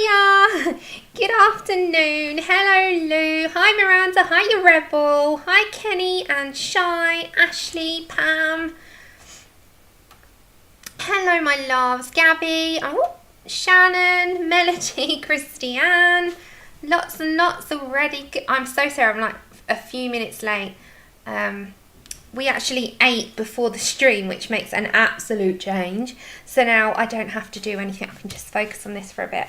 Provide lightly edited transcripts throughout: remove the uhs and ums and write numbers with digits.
Hiya! Good afternoon. Hello, Lou. Hi, Miranda. Hiya, Rebel. Hi, Kenny and Shy, Ashley, Pam. Hello, my loves. Gabby. Oh, Shannon, Melody, Christiane. Lots and lots already. I'm so sorry. I'm like a few minutes late. We actually ate before the stream, which makes an absolute change. So now I don't have to do anything. I can just focus on this for a bit.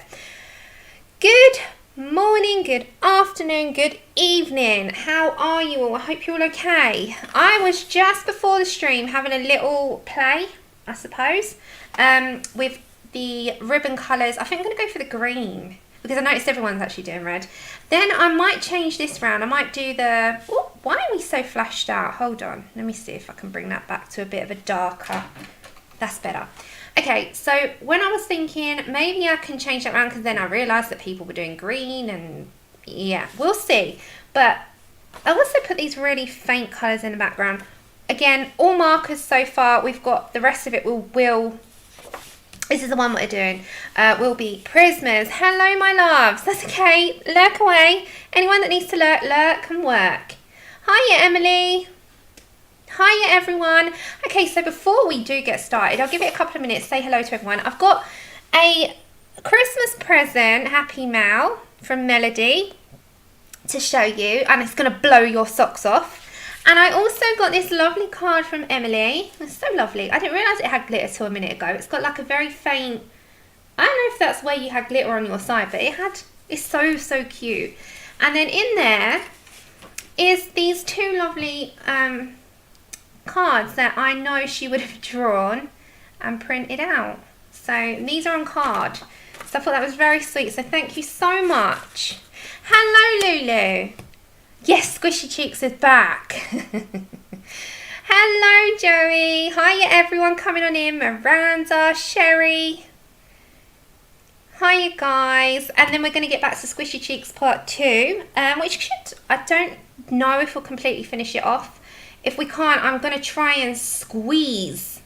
Good morning, good afternoon, good evening. How are you all? I hope you're all okay. I was just before the stream having a little play, I suppose, with the ribbon colours. I think I'm going to go for the green, because I noticed everyone's actually doing red. Then I might change this round. I might do the... Oh, why are we so flashed out? Hold on. Let me see if I can bring that back to a bit of a darker... That's better. Okay, so when I was thinking, maybe I can change that round, because then I realised that people were doing green, and yeah, we'll see. But I also put these really faint colours in the background. Again, all markers so far. We've got the rest of it will this is the one we're doing. Will be Prismas. Hello, my loves. That's okay. Lurk away. Anyone that needs to lurk, lurk and work. Hiya, Emily. Hiya, everyone. Okay, so before we do get started, I'll give it a couple of minutes. Say hello to everyone. I've got a Christmas present, Happy Mal, from Melody to show you, and it's going to blow your socks off. And I also got this lovely card from Emily. It's so lovely. I didn't realise it had glitter till a minute ago. It's got like a very faint... I don't know if that's where you had glitter on your side, but it's so cute. And then in there is these two lovely cards that I know she would have drawn and printed out. So these are on card. So I thought that was very sweet. So thank you so much. Hello, Lulu. Yes, Squishy Cheeks is back. Hello, Joey. Hiya, everyone coming on in. Miranda, Sherry. Hiya, guys. And then we're going to get back to Squishy Cheeks part 2, which should, I don't know if we'll completely finish it off. If we can't, I'm going to try and squeeze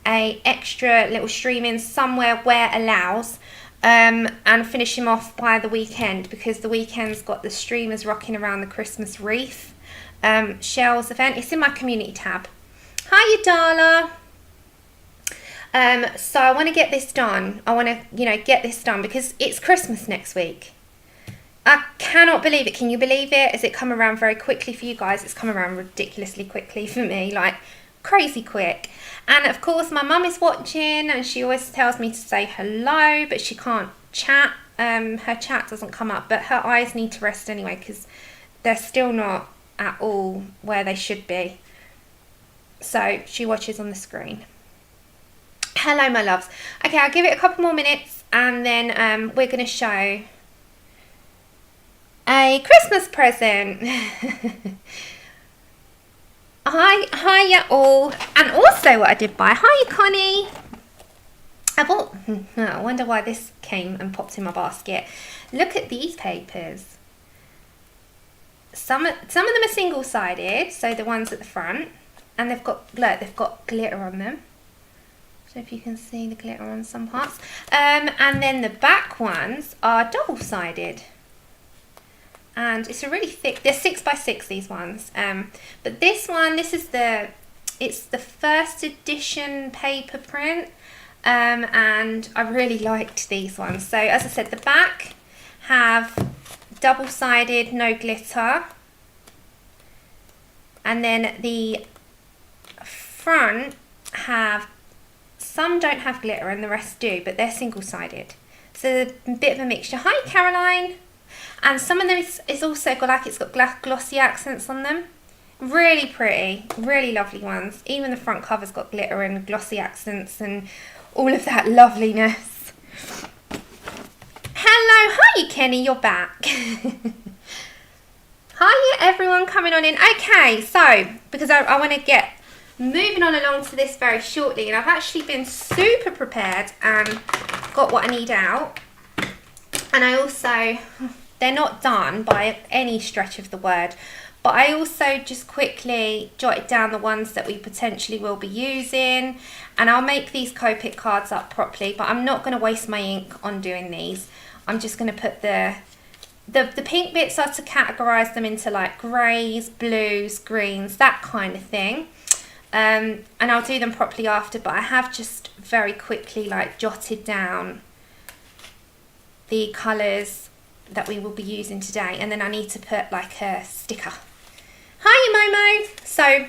a extra little stream in somewhere where allows. And finish him off by the weekend, because the weekend's got the streamers rocking around the Christmas wreath shells event. It's in my community tab. Hiya, Darla. So I want to get this done. I want to, get this done because it's Christmas next week. I cannot believe it. Can you believe it? Has it come around very quickly for you guys? It's come around ridiculously quickly for me, like crazy quick. And of course my mum is watching, and she always tells me to say hello, but she can't chat. Her chat doesn't come up, but her eyes need to rest anyway, because they're still not at all where they should be. So she watches on the screen. Hello, my loves. Okay, I'll give it a couple more minutes, and then we're going to show a Christmas present. Hiya all. And also what I did buy, hiya Connie. I wonder why this came and popped in my basket. Look at these papers. Some of them are single-sided, so the ones at the front, and they've got glitter on them. So if you can see the glitter on some parts. And then the back ones are double-sided. And it's a really thick, they're 6x6, these ones. But this one, it's the first edition paper print. And I really liked these ones. So as I said, the back have double-sided, no glitter. And then the front have, some don't have glitter and the rest do, but they're single-sided. So a bit of a mixture. Hi, Caroline. And some of them is also got, like, it's got glossy accents on them. Really pretty, really lovely ones. Even the front cover's got glitter and glossy accents and all of that loveliness. Hello, hiya Kenny, you're back. Hiya everyone coming on in. Okay, so because I want to get moving on along to this very shortly, and I've actually been super prepared and got what I need out. And I also, they're not done by any stretch of the word, but I also just quickly jotted down the ones that we potentially will be using, and I'll make these Copic cards up properly, but I'm not going to waste my ink on doing these. I'm just going to put the pink bits are to categorise them into like greys, blues, greens, that kind of thing. And I'll do them properly after, but I have just very quickly like jotted down the colours that we will be using today, and then I need to put like a sticker. Hi Momo! So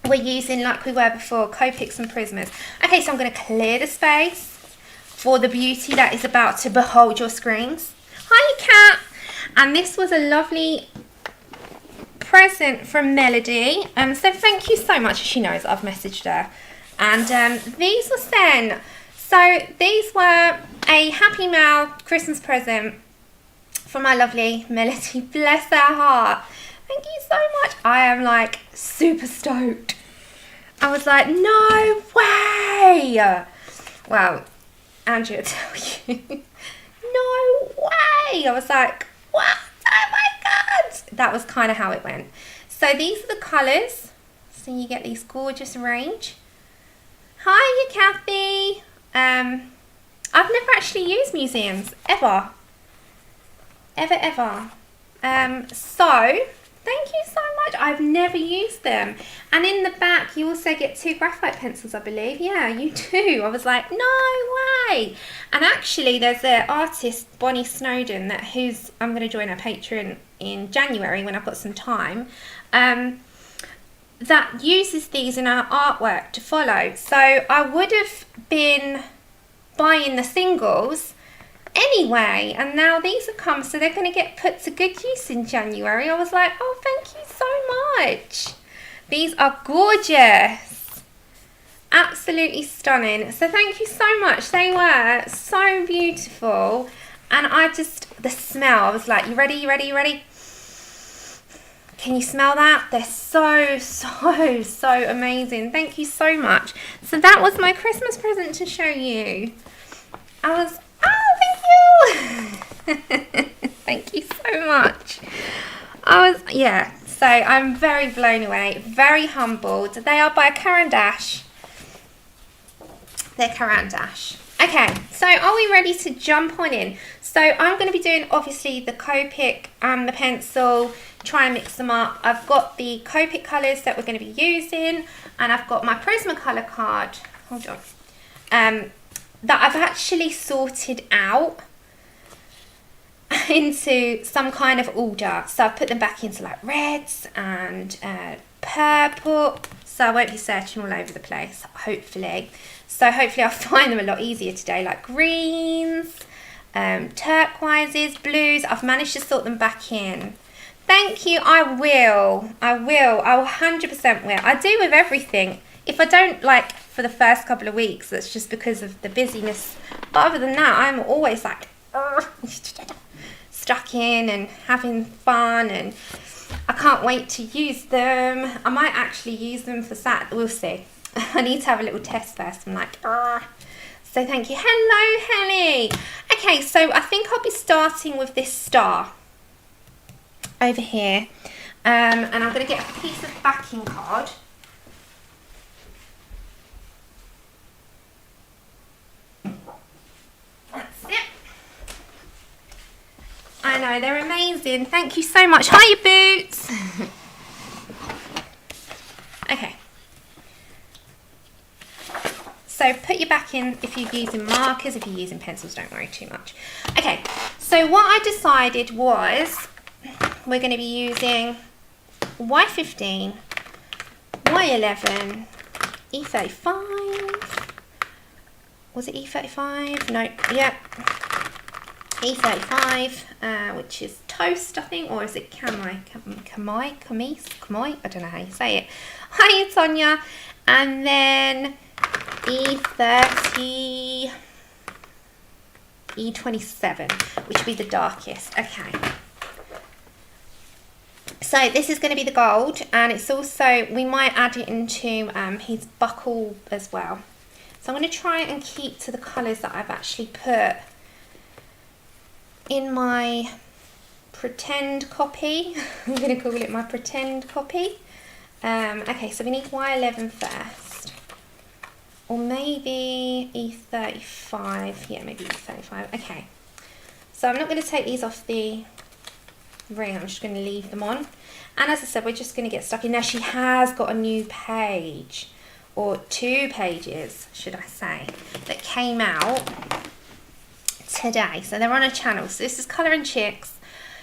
we're using, like we were before, Copics and Prismas. Okay, so I'm going to clear the space for the beauty that is about to behold your screens. Hi Kat! And this was a lovely present from Melody, so thank you so much. She knows I've messaged her, and these were sent. So these were a Happy Mail Christmas present from my lovely Melody. Bless her heart. Thank you so much. I am like super stoked. I was like, no way. Well, Andrea will tell you, no way. I was like, what? Oh my god! That was kind of how it went. So these are the colours. So you get these gorgeous range. Hi, Kathy. I've never actually used museums ever. Ever. So thank you so much. I've never used them. And in the back you also get 2 graphite pencils, I believe. Yeah, you do. I was like, no way. And actually there's an artist, Bonnie Snowden, I'm going to join her Patreon in January when I've got some time, that uses these in her artwork to follow. So I would have been buying the singles anyway, and now these have come, so they're going to get put to good use in January. I was like, oh, thank you so much. These are gorgeous, absolutely stunning. So thank you so much. They were so beautiful, and the smell, I was like, you ready? Can you smell that? They're so amazing. Thank you so much. So that was my Christmas present to show you. Thank you so much. So I'm very blown away, very humbled. They are by Caran d'Ache. They're Caran d'Ache. Okay, so are we ready to jump on in? So I'm going to be doing obviously the Copic and the pencil, try and mix them up. I've got the Copic colours that we're going to be using, and I've got my Prismacolor card, hold on, that I've actually sorted out into some kind of order. So I've put them back into like reds and purple, so I won't be searching all over the place, hopefully. So hopefully I'll find them a lot easier today, like greens, turquoises, blues. I've managed to sort them back in. Thank you. I will 100% will. I do with everything. If I don't, like, for the first couple of weeks, that's just because of the busyness. But other than that, I'm always like stuck in and having fun, and I can't wait to use them. I might actually use them for Saturday. We'll see. I need to have a little test first. I'm like, so thank you. Hello, Helly. Okay, so I think I'll be starting with this star over here, and I'm going to get a piece of backing card. That's it. I know, they're amazing. Thank you so much. Hiya, Boots. Okay. So put your back in if you're using markers. If you're using pencils, don't worry too much. Okay, so what I decided was we're going to be using Y15, Y11, E35. Was it E35? No, yeah. E35, which is toast, I think, or is it Kamai? I don't know how you say it. Hi, Tonya. And then E30, E27, which would be the darkest. Okay. So this is going to be the gold, and it's also, we might add it into his buckle as well. So I'm going to try and keep to the colours that I've actually put in my pretend copy. I'm going to call it my pretend copy. Okay, so we need Y11 first. Or maybe E35. Yeah, maybe E35. Okay. So I'm not going to take these off the ring, I'm just going to leave them on. And as I said, we're just going to get stuck in. Now she has got a new page, or 2 pages should I say, that came out today. So they're on a channel. So this is Colouring Chics.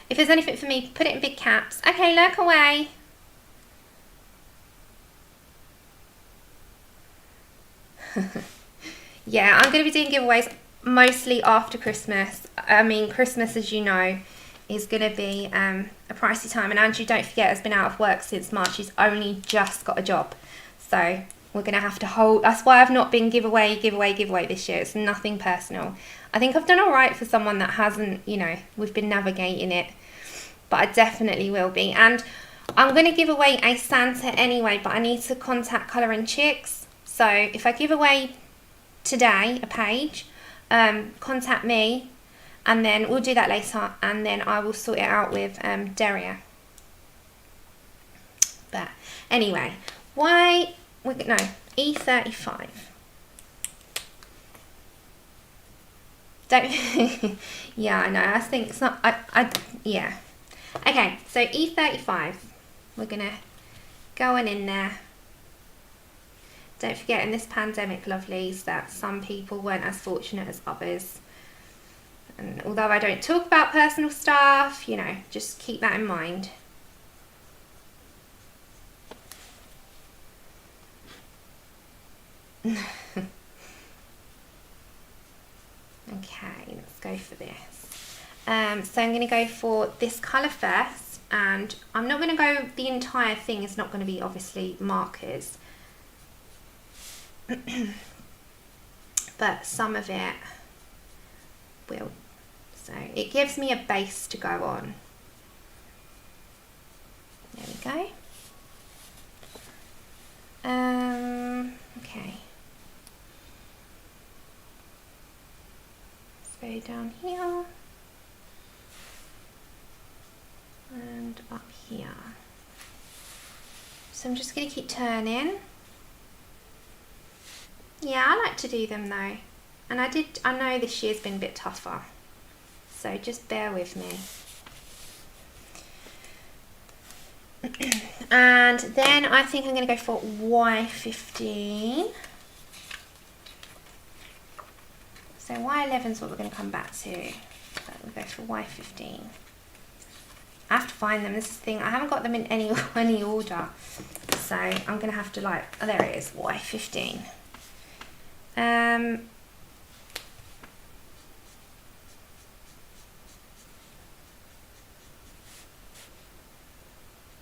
If there's anything for me, put it in big caps. Okay, lurk away. Yeah, I'm going to be doing giveaways mostly after Christmas. I mean, Christmas, as you know, is going to be a pricey time. And Andrew, don't forget, has been out of work since March. He's only just got a job. So we're going to have to hold. That's why I've not been giveaway this year. It's nothing personal. I think I've done all right for someone that hasn't, you know, we've been navigating it. But I definitely will be. And I'm going to give away a Santa anyway, but I need to contact Colouring Chics. So if I give away today a page, contact me, and then we'll do that later, and then I will sort it out with Daria. But anyway, E35. Don't yeah, I know, I think it's not, yeah. Okay, so E35, we're gonna go on in there. Don't forget, in this pandemic, lovelies, that some people weren't as fortunate as others. And although I don't talk about personal stuff, you know, just keep that in mind. Okay, let's go for this. So I'm going to go for this colour first, and I'm not going to go, the entire thing is not going to be obviously markers. But some of it will. So it gives me a base to go on. There we go. Okay. Let's go down here and up here. So I'm just going to keep turning. Yeah, I like to do them though. And I know this year's been a bit tougher. So just bear with me. And then I think I'm going to go for Y15. So Y11 is what we're going to come back to. So we'll go for Y15. I have to find them. This is the thing. I haven't got them in any order. So I'm going to have to like, oh, there it is, Y15.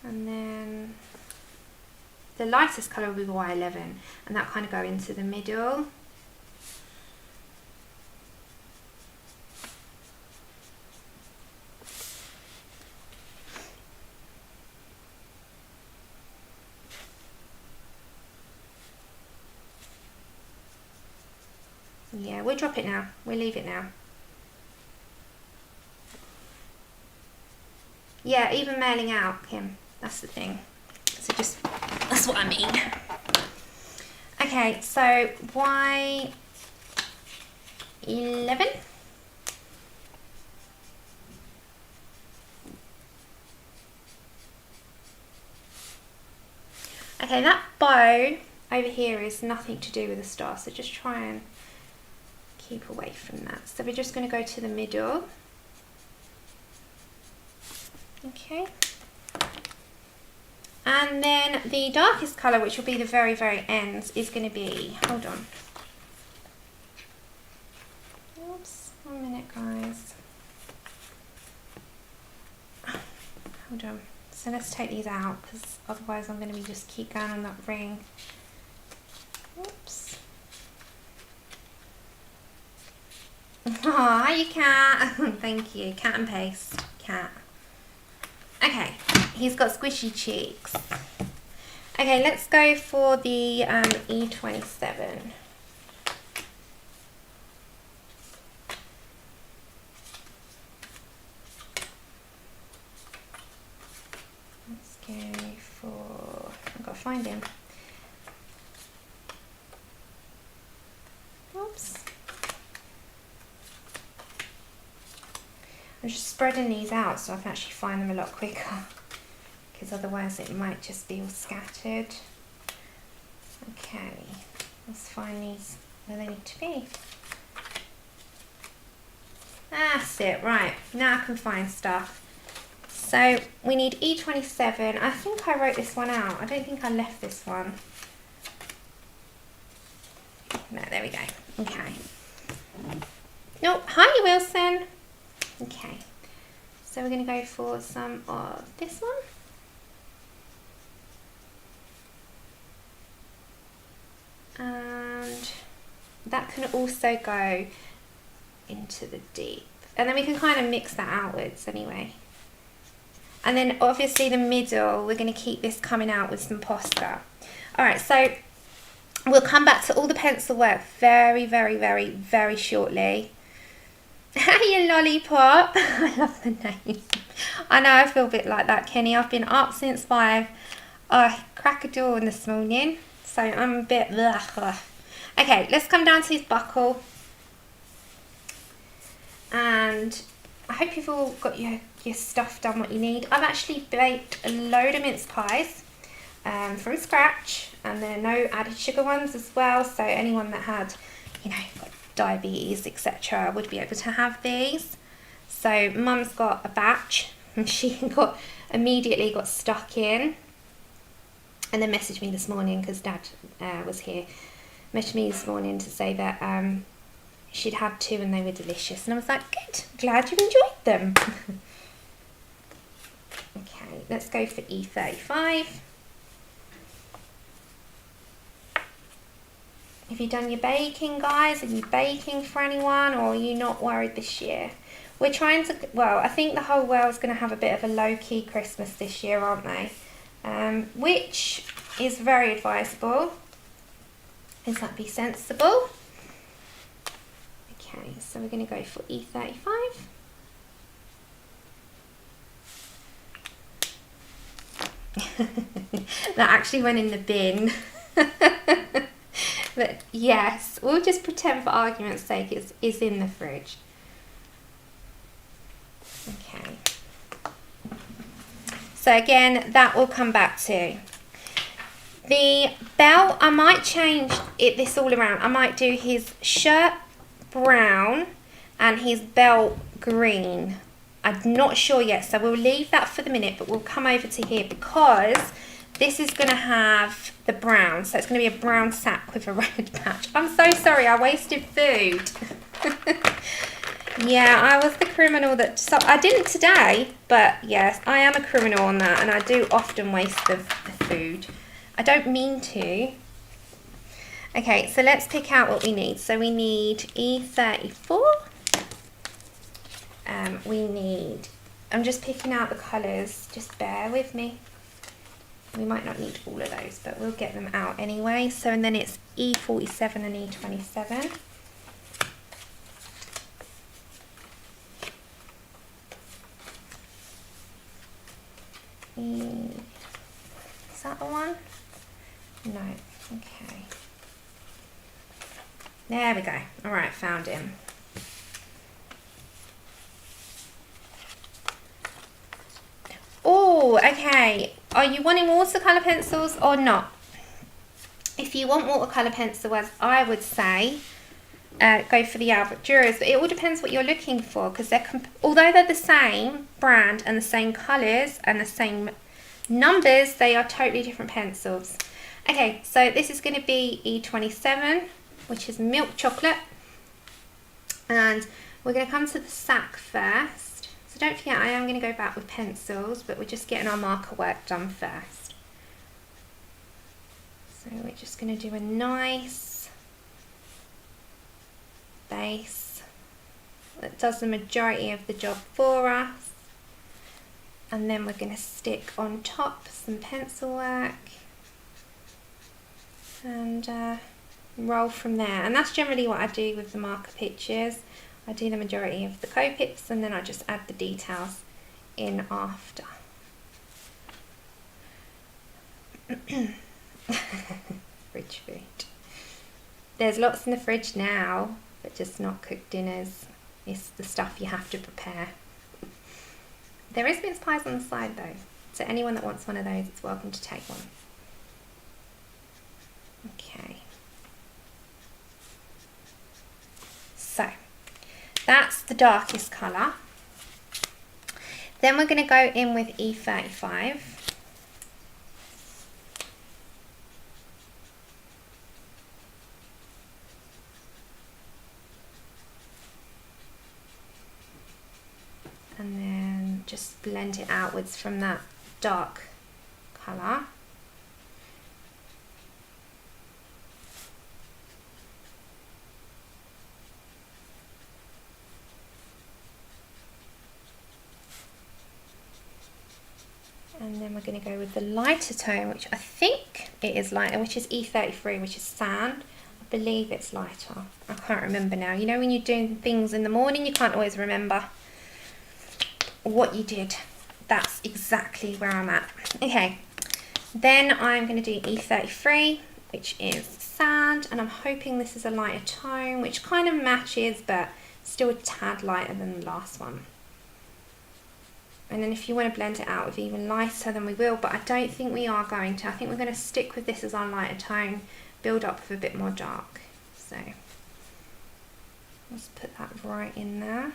And then the lightest colour will be Y11, and that kind of go into the middle. Yeah, we'll drop it now. We'll leave it now. Yeah, even mailing out, Kim. That's the thing. So just, that's what I mean. Okay, so Y11. Okay, that bow over here is nothing to do with the star, so just try and keep away from that. So we're just going to go to the middle. Okay. And then the darkest colour, which will be the very, very ends, is going to be, hold on. Oops, 1 minute, guys. Hold on. So let's take these out, because otherwise I'm going to be just keep going on that ring. Oops. Oh, hi, you cat. Thank you. Cat and paste. Cat. Okay, he's got squishy cheeks. Okay, let's go for the E27. Let's go for, I've got to find him. Oops. I'm just spreading these out so I can actually find them a lot quicker, because otherwise it might just be all scattered. Okay, let's find these where they need to be. That's it, right, now I can find stuff. So we need E27. I think I wrote this one out. I don't think I left this one. No, there we go. Okay. Nope, hi Wilson. Okay, so we're going to go for some of this one. And that can also go into the deep. And then we can kind of mix that outwards anyway. And then obviously the middle, we're going to keep this coming out with some Posca. Alright, so we'll come back to all the pencil work very, very, very, very shortly. Hey, lollipop. I love the name. I know I feel a bit like that, Kenny. I've been up since 5. Crack of dawn this morning. So I'm a bit... Ugh. Okay, let's come down to his buckle. And I hope you've all got your stuff done what you need. I've actually baked a load of mince pies from scratch. And there are no added sugar ones as well. So anyone that had, you know, got diabetes, etc. would be able to have these. So Mum's got a batch. And she immediately got stuck in. And then messaged me this morning because Dad was here. Messaged me this morning to say that she'd had 2 and they were delicious. And I was like, good, glad you enjoyed them. Okay, let's go for E35. Have you done your baking, guys? Are you baking for anyone, or are you not worried this year? We're trying to, well, I think the whole world's going to have a bit of a low-key Christmas this year, aren't they? Which is very advisable. Is that be sensible? Okay, so we're going to go for E35. That actually went in the bin. But yes, we'll just pretend for argument's sake it's in the fridge. Okay. So again, that will come back to. The belt, I might change this all around. I might do his shirt brown and his belt green. I'm not sure yet, so we'll leave that for the minute, but we'll come over to here because this is going to have the brown. So it's going to be a brown sack with a red patch. I'm so sorry, I wasted food. Yeah, I was the criminal that... So I didn't today, but yes, I am a criminal on that, and I do often waste the food. I don't mean to. Okay, so let's pick out what we need. So we need E34. We need... I'm just picking out the colours. Just bear with me. We might not need all of those, but we'll get them out anyway. So, and then it's E47 and E27. Is that the one? No. Okay. There we go. All right, found him. Oh, okay. Are you wanting watercolour pencils or not? If you want watercolour pencils, I would say go for the Albert Duras. But it all depends what you're looking for, because although they're the same brand and the same colours and the same numbers, they are totally different pencils. Okay, so this is going to be E27, which is milk chocolate. And we're going to come to the sack first. So don't forget, I am going to go back with pencils, but we're just getting our marker work done first. So we're just going to do a nice base that does the majority of the job for us. And then we're going to stick on top some pencil work and roll from there. And that's generally what I do with the marker pictures. I do the majority of the Copics and then I just add the details in after. Fridge food. There's lots in the fridge now, but just not cooked dinners. It's the stuff you have to prepare. There is mince pies on the side though, so anyone that wants one of those is welcome to take one. Okay. So, that's the darkest colour. Then we're going to go in with E35. And then just blend it outwards from that dark colour. And then we're going to go with the lighter tone, which I think it is lighter, which is E33, which is sand. I believe it's lighter. I can't remember now. You know when you're doing things in the morning, you can't always remember what you did. That's exactly where I'm at. Okay, then I'm going to do E33, which is sand, and I'm hoping this is a lighter tone, which kind of matches, but still a tad lighter than the last one. And then if you want to blend it out with even lighter, then we will, but I don't think we are going to. I think we're going to stick with this as our lighter tone, build up with a bit more dark. So let's put that right in there.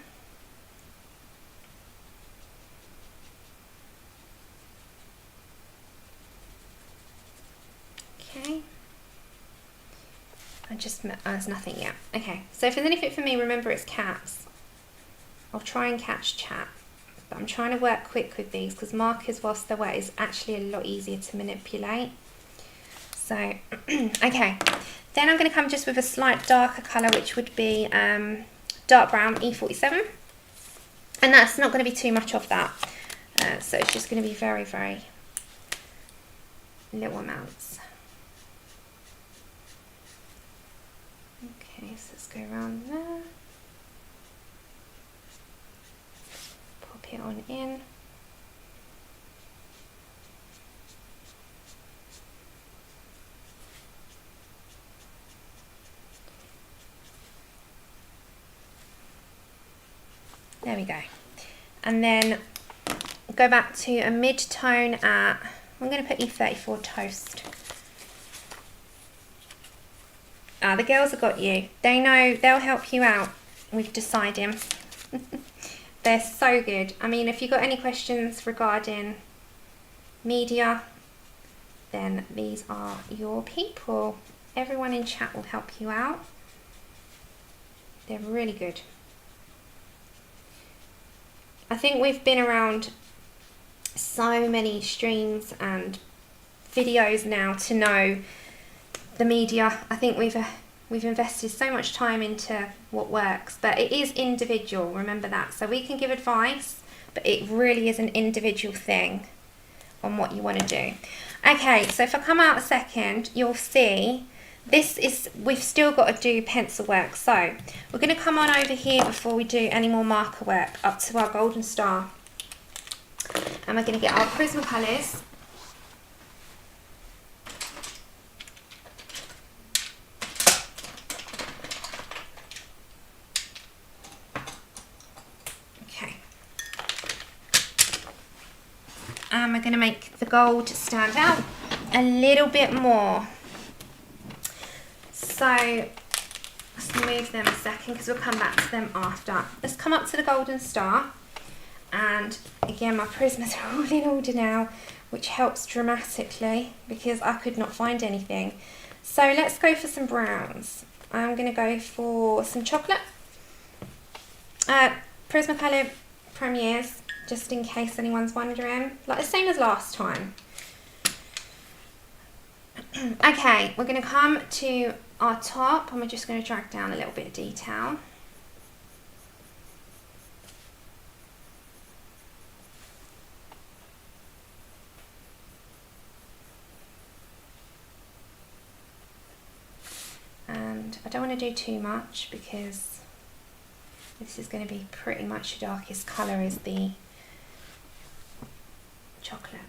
Okay. There's nothing yet. Okay, so if there's anything for me, remember it's cats. I'll try and catch chat. But I'm trying to work quick with these because markers whilst they're wet is actually a lot easier to manipulate. So, okay. Then I'm going to come just with a slight darker colour, which would be dark brown, E47. And that's not going to be too much of that. So it's just going to be very, very little amounts. Okay, so let's go around there. It on in. There we go. And then go back to a mid-tone at, I'm going to put E34 Toast. The girls have got you. They know, they'll help you out with deciding. They're so good. I mean, if you've got any questions regarding media, then these are your people. Everyone in chat will help you out. They're really good. I think we've been around so many streams and videos now to know the media. I think we've invested so much time into what works, but it is individual, remember that. So we can give advice, but it really is an individual thing on what you want to do. Okay, so if I come out a second, you'll see we've still got to do pencil work. So we're going to come on over here before we do any more marker work up to our golden star. And we're going to get our Prismacolors. And we're going to make the gold stand out a little bit more. So let's move them a second because we'll come back to them after. Let's come up to the golden star. And again, my Prismas are all in order now, which helps dramatically because I could not find anything. So let's go for some browns. I'm going to go for some chocolate. Prismacolor Premieres, just in case anyone's wondering, like the same as last time. Okay, we're going to come to our top and we're just going to drag down a little bit of detail. And I don't want to do too much because this is going to be pretty much the darkest colour is the chocolate.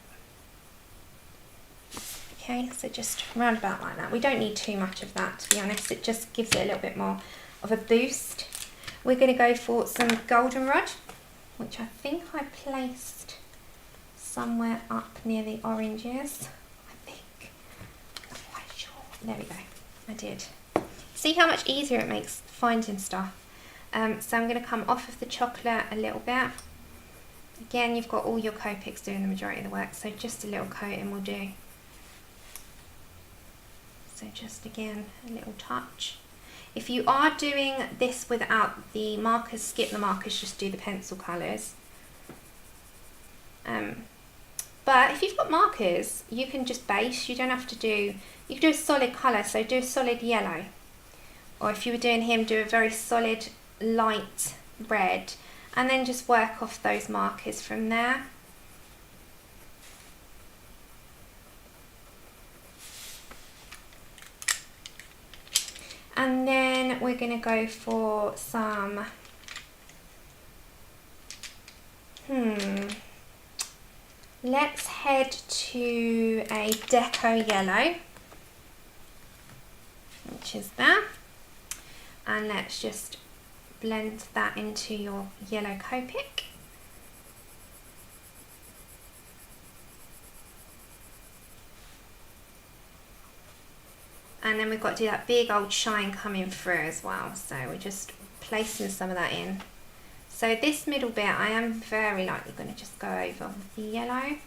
Okay, so just round about like that. We don't need too much of that, to be honest. It just gives it a little bit more of a boost. We're going to go for some goldenrod, which I think I placed somewhere up near the oranges, I think. Not quite sure. There we go. I did. See how much easier it makes finding stuff. So I'm going to come off of the chocolate a little bit. Again, you've got all your Copics doing the majority of the work, so just a little coating will do. So just again, a little touch. If you are doing this without the markers, skip the markers, just do the pencil colours. But if you've got markers, you can just base, you don't have to do, you can do a solid colour, so do a solid yellow. Or if you were doing him, do a very solid light red, and then just work off those markers from there. And then we're going to go for some, let's head to a Deco Yellow, which is there, and let's just blend that into your yellow Copic. And then we've got to do that big old shine coming through as well. So we're just placing some of that in. So this middle bit, I am very likely going to just go over with the yellow.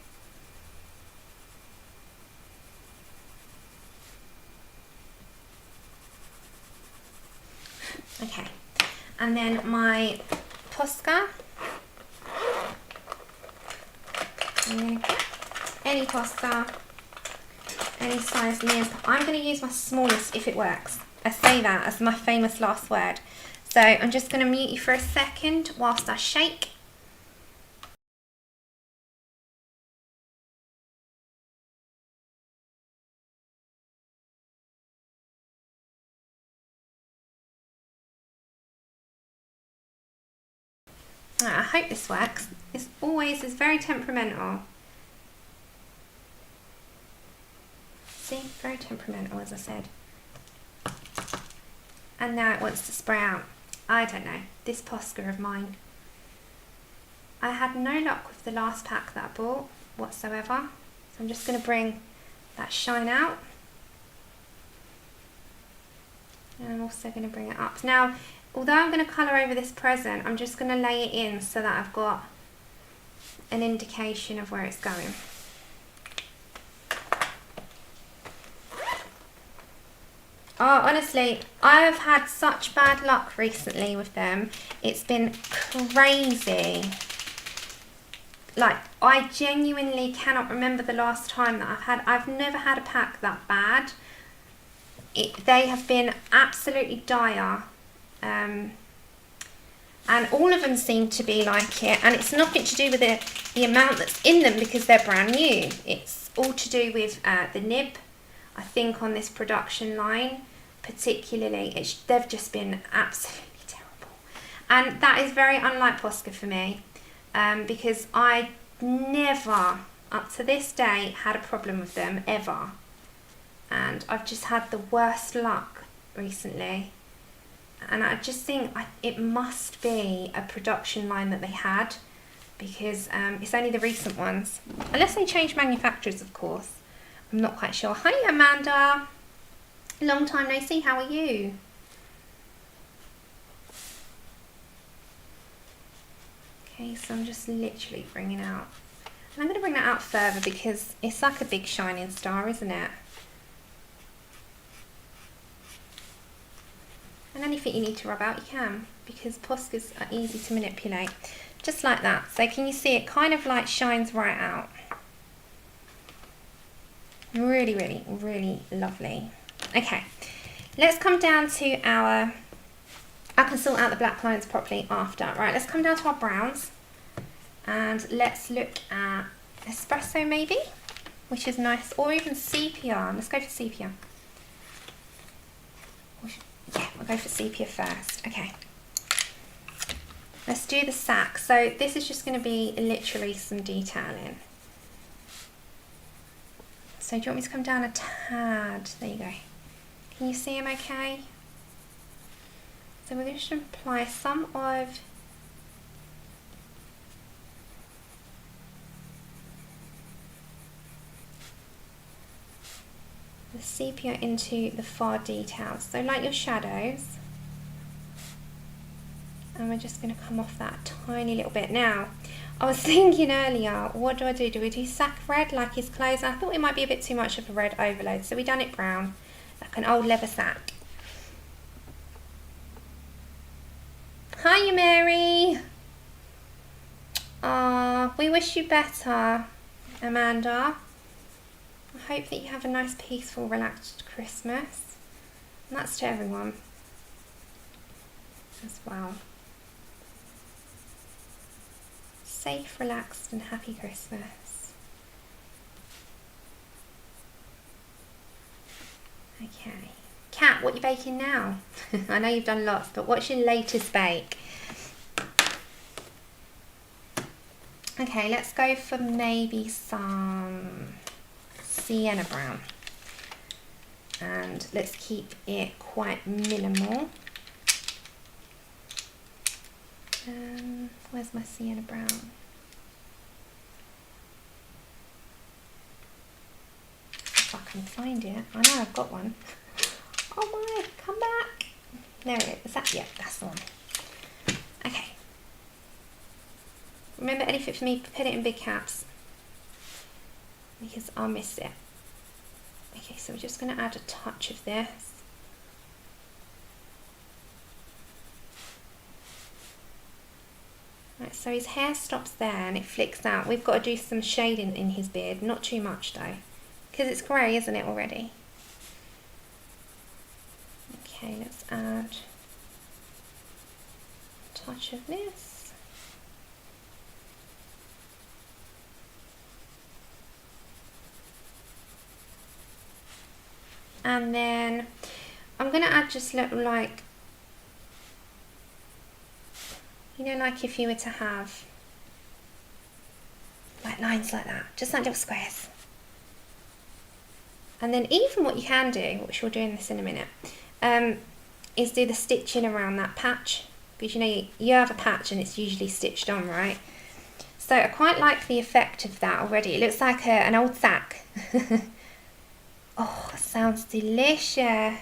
Okay, and then my Posca. I'm going to get any Posca, any size nib. I'm going to use my smallest if it works. I say that as my famous last word. So I'm just going to mute you for a second whilst I shake. I hope this works. It's very temperamental. See, very temperamental, as I said. And now it wants to spray out. I don't know, this Posca of mine. I had no luck with the last pack that I bought whatsoever. So I'm just going to bring that shine out. And I'm also going to bring it up. Now, although I'm going to colour over this present, I'm just going to lay it in so that I've got an indication of where it's going. Oh, honestly, I have had such bad luck recently with them. It's been crazy. Like, I genuinely cannot remember the last time that I've never had a pack that bad. They have been absolutely dire. And all of them seem to be like it. And it's nothing to do with the amount that's in them because they're brand new. It's all to do with the nib. I think on this production line particularly, they've just been absolutely terrible, and that is very unlike Posca for me, because I never up to this day had a problem with them ever, and I've just had the worst luck recently, and I just think it must be a production line that they had, because it's only the recent ones, unless they change manufacturers, of course. I'm not quite sure. Hi Amanda, long time no see, how are you? Okay, so I'm just literally bringing out, and I'm going to bring that out further because it's like a big shining star, isn't it? And anything you need to rub out you can, because Poscas are easy to manipulate, just like that. So can you see it kind of like shines right out? Really, really, really lovely. Okay, let's come down to I can sort out the black lines properly after. Right, let's come down to our browns and let's look at espresso maybe, which is nice, or even sepia. Let's go for sepia. Yeah, we'll go for sepia first. Okay, let's do the sack. So this is just going to be literally some detailing. So do you want me to come down a tad? There you go. Can you see him okay? So we're going to apply some of sepia into the far details, so like your shadows. And we're just going to come off that tiny little bit. Now, I was thinking earlier, what do? Do we do sack red like his clothes? I thought it might be a bit too much of a red overload, so we done it brown, like an old leather sack. Hiya, Mary. We wish you better, Amanda. I hope that you have a nice, peaceful, relaxed Christmas. And that's to everyone as well. Safe, relaxed, and happy Christmas. Okay. Kat, what are you baking now? I know you've done lots, but what's your latest bake? Okay, let's go for maybe some sienna brown. And let's keep it quite minimal. Where's my sienna brown? If I can find it. I know I've got one. Oh my, come back. There it is. Is that? Yeah, that's the one. Okay. Remember, anything for me, put it in big caps, because I'll miss it. Okay, so we're just going to add a touch of this. Right, so his hair stops there and it flicks out. We've got to do some shading in his beard, not too much though, because it's grey, isn't it, already? Okay, let's add a touch of this. And then I'm going to add just little, like, you know, like if you were to have like lines like that, just like little squares. And then even what you can do, which we'll do in this in a minute, is do the stitching around that patch, because you know you have a patch and it's usually stitched on, right? So I quite like the effect of that already. It looks like an old sack. Oh, it sounds delicious.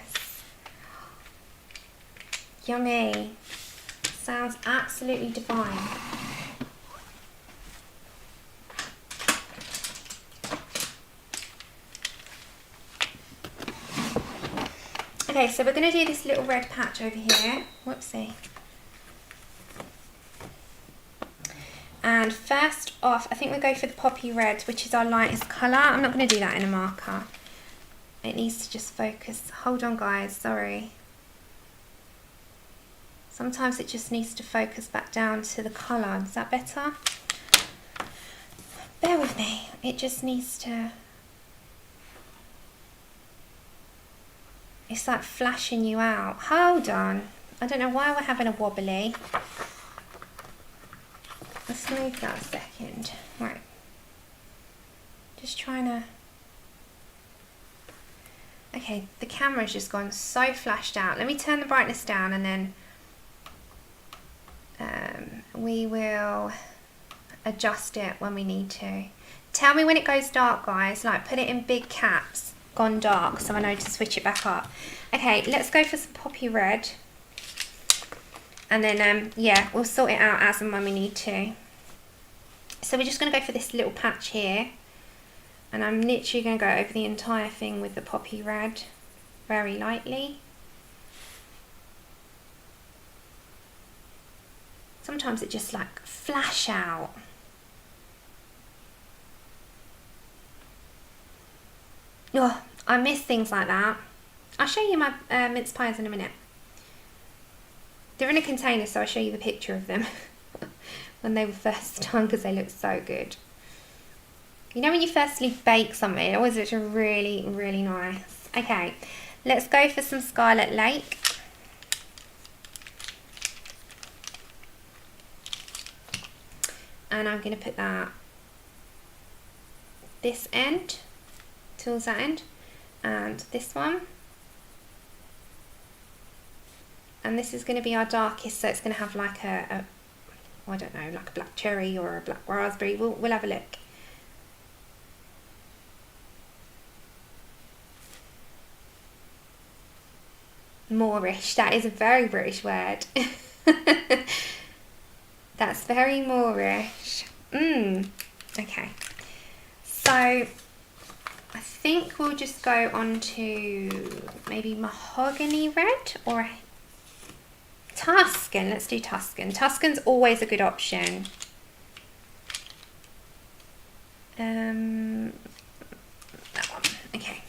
Yummy. Sounds absolutely divine. Okay, so we're going to do this little red patch over here. Whoopsie. And first off, I think we'll go for the poppy red, which is our lightest colour. I'm not going to do that in a marker. It needs to just focus. Hold on, guys, sorry. Sometimes it just needs to focus back down to the colour. Is that better? Bear with me. It just needs to... It's like flashing you out. Hold on. I don't know why we're having a wobbly. Let's move that a second. Right. Just trying to... Okay, the camera's just gone so flashed out. Let me turn the brightness down and then we will adjust it when we need to. Tell me when it goes dark, guys. Like, put it in big caps. Gone dark, so I know to switch it back up. Okay, let's go for some poppy red. And then, yeah, we'll sort it out as and when we need to. So we're just going to go for this little patch here. And I'm literally going to go over the entire thing with the poppy red very lightly. Sometimes it just like flash out. Oh, I miss things like that. I'll show you my mince pies in a minute. They're in a container, so I'll show you the picture of them when they were first done, because they look so good. You know when you firstly bake something, it always looks really, really nice. Okay, let's go for some Scarlet Lake. And I'm going to put that this end towards that end, and this one. And this is going to be our darkest, so it's going to have like I don't know, like a black cherry or a black raspberry. We'll have a look. Moorish. That is a very British word. That's very Moorish. Okay. So I think we'll just go on to maybe mahogany red or Tuscan. Let's do Tuscan. Tuscan's always a good option. That one. Okay.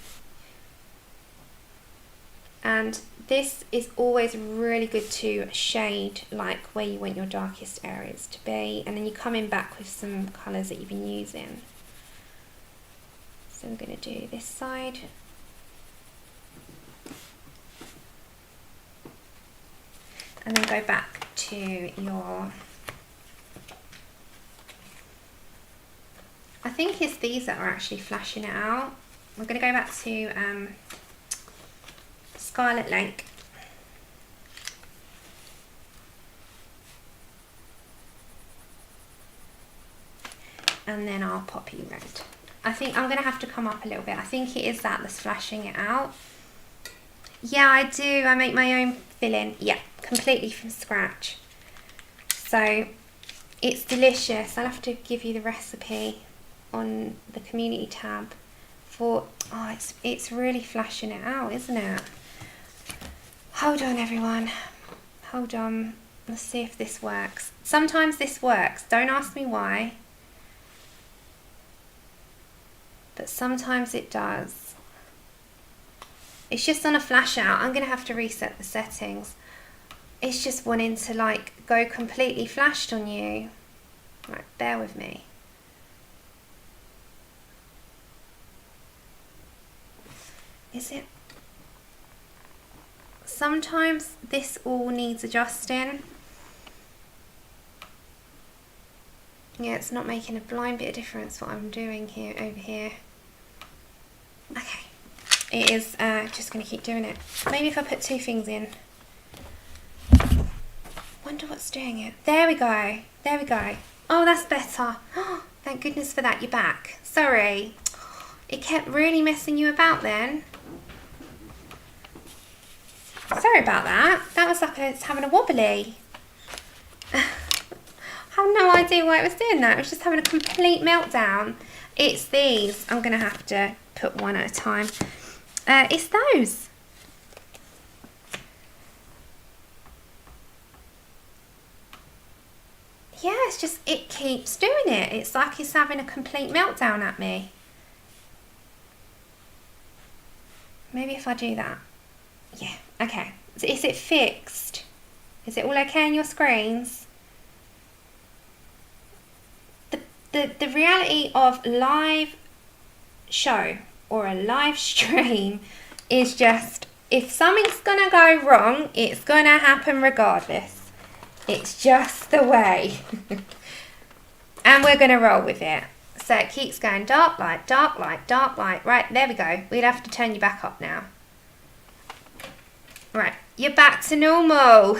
And this is always really good to shade like where you want your darkest areas to be, and then you're coming back with some colours that you've been using. So we're going to do this side. And then go back to your, I think it's these that are actually flashing it out. We're going to go back to Scarlet Lake. And then our poppy red. I think I'm going to have to come up a little bit. I think it is that that's flashing it out. Yeah, I do. I make my own filling. Yeah, completely from scratch. So it's delicious. I'll have to give you the recipe on the community tab for, oh, it's really flashing it out, isn't it? Hold on, everyone. Hold on. Let's see if this works. Sometimes this works. Don't ask me why. But sometimes it does. It's just on a flash out. I'm going to have to reset the settings. It's just wanting to like go completely flashed on you. Right, bear with me. Is it? Sometimes this all needs adjusting. Yeah, it's not making a blind bit of difference what I'm doing here over here. Okay, it is just going to keep doing it. Maybe if I put two things in. Wonder what's doing it. There we go. There we go. Oh, that's better. Oh, thank goodness for that. You're back. Sorry. It kept really messing you about then. Sorry about that. That was like it's having a wobbly. I have no idea why it was doing that. It was just having a complete meltdown. It's these. I'm going to have to put one at a time. It's those. Yeah, it's just, it keeps doing it. It's like it's having a complete meltdown at me. Maybe if I do that. Yeah, okay. Is it fixed? Is it all okay on your screens? The reality of live show or a live stream is just, if something's gonna go wrong, it's gonna happen regardless. It's just the way. And we're gonna roll with it. So it keeps going dark light, dark light, dark light. Right, there we go. We'd have to turn you back up now. Right, you're back to normal.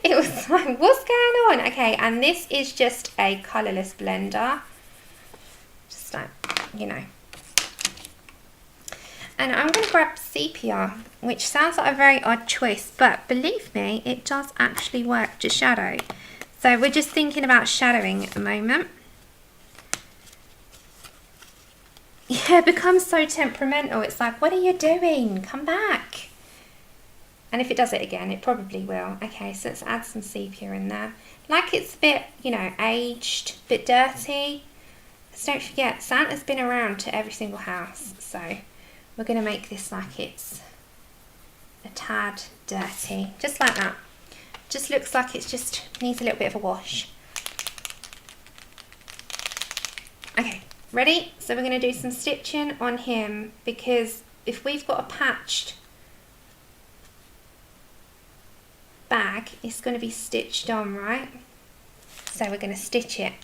It was like, what's going on? Okay, and this is just a colourless blender. Just like, you know. And I'm going to grab sepia, which sounds like a very odd choice, but believe me, it does actually work to shadow. So we're just thinking about shadowing at the moment. Yeah, it becomes so temperamental. It's like, what are you doing? Come back. And if it does it again, it probably will. Okay, so let's add some sepia in there. Like it's a bit, you know, aged, a bit dirty. Let's don't forget, Santa's been around to every single house. So we're going to make this like it's a tad dirty. Just like that. Just looks like it's just needs a little bit of a wash. Okay, ready? So we're going to do some stitching on him, because if we've got a patched bag, it's going to be stitched on, right? So we're going to stitch it,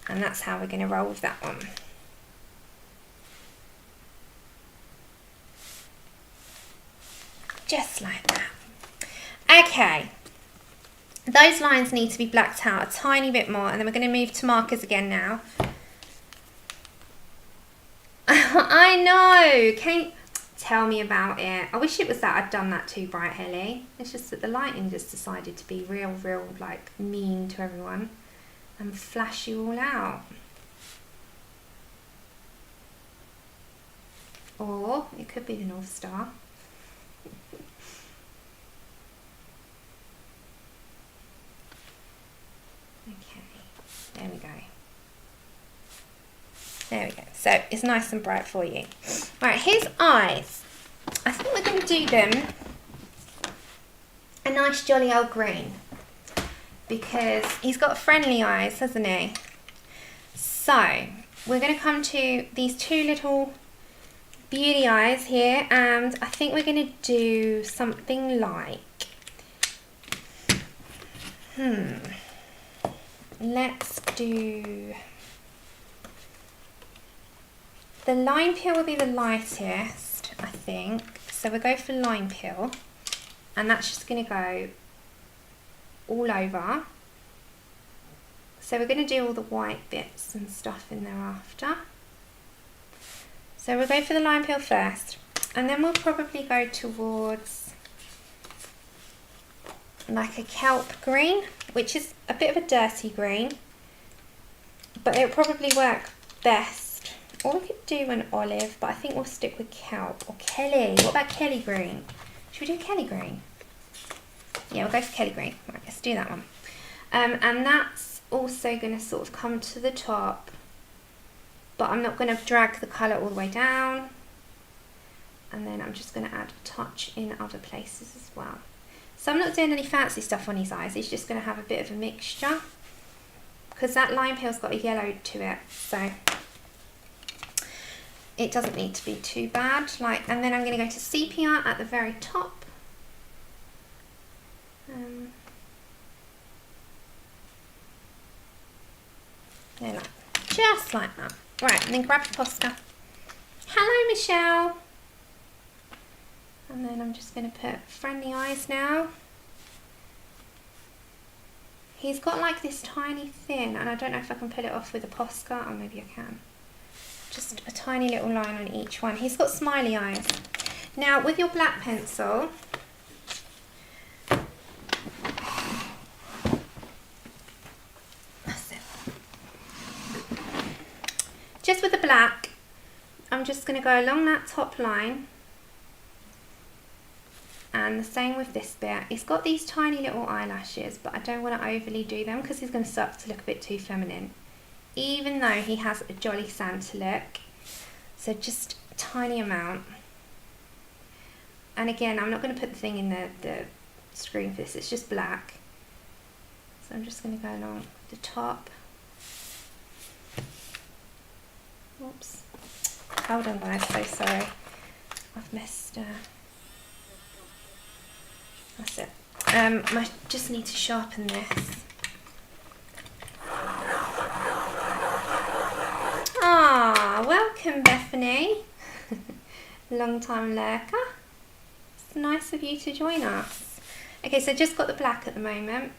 and that's how we're going to roll with that one. Just like that. Okay, those lines need to be blacked out a tiny bit more, and then we're going to move to markers again now. I know, Tell me about it. I wish it was that I'd done that too bright, Helly. It's just that the lighting just decided to be real like mean to everyone and flash you all out. Or it could be the North Star. Okay, there we go. There we go. So it's nice and bright for you. Right, his eyes. I think we're going to do them a nice jolly old green because he's got friendly eyes, hasn't he? So we're going to come to these two little beauty eyes here, and I think we're going to do something like, let's do, the lime peel will be the lightest, I think. So we'll go for lime peel, and that's just going to go all over. So we're going to do all the white bits and stuff in there after. So we'll go for the lime peel first, and then we'll probably go towards like a kelp green, which is a bit of a dirty green, but it'll probably work best. Or we could do an olive, but I think we'll stick with kelp. Or Kelly. What about Kelly green? Should we do Kelly green? Yeah, we'll go for Kelly green. Right, let's do that one. And that's also going to sort of come to the top, but I'm not going to drag the colour all the way down. And then I'm just going to add a touch in other places as well. So I'm not doing any fancy stuff on his eyes. He's just going to have a bit of a mixture, because that lime peel's got a yellow to it, so it doesn't need to be too bad. And then I'm going to go to sepia at the very top. There, just like that. Right, and then grab the Posca. Hello, Michelle. And then I'm just going to put friendly eyes now. He's got like this tiny thin, and I don't know if I can pull it off with a Posca, or maybe I can. Just a tiny little line on each one. He's got smiley eyes. Now with your black pencil, that's it. Just with the black, I'm just going to go along that top line, and the same with this bit. He's got these tiny little eyelashes, but I don't want to overly do them because he's going to start to look a bit too feminine, even though he has a jolly Santa look. So just a tiny amount. And again, I'm not going to put the thing in the screen for this, it's just black. So I'm just going to go along the top. Oops. Hold on guys, so sorry. I've messed that's it. I just need to sharpen this. Ah, welcome Bethany. Long time lurker. It's nice of you to join us. Okay, so just got the black at the moment.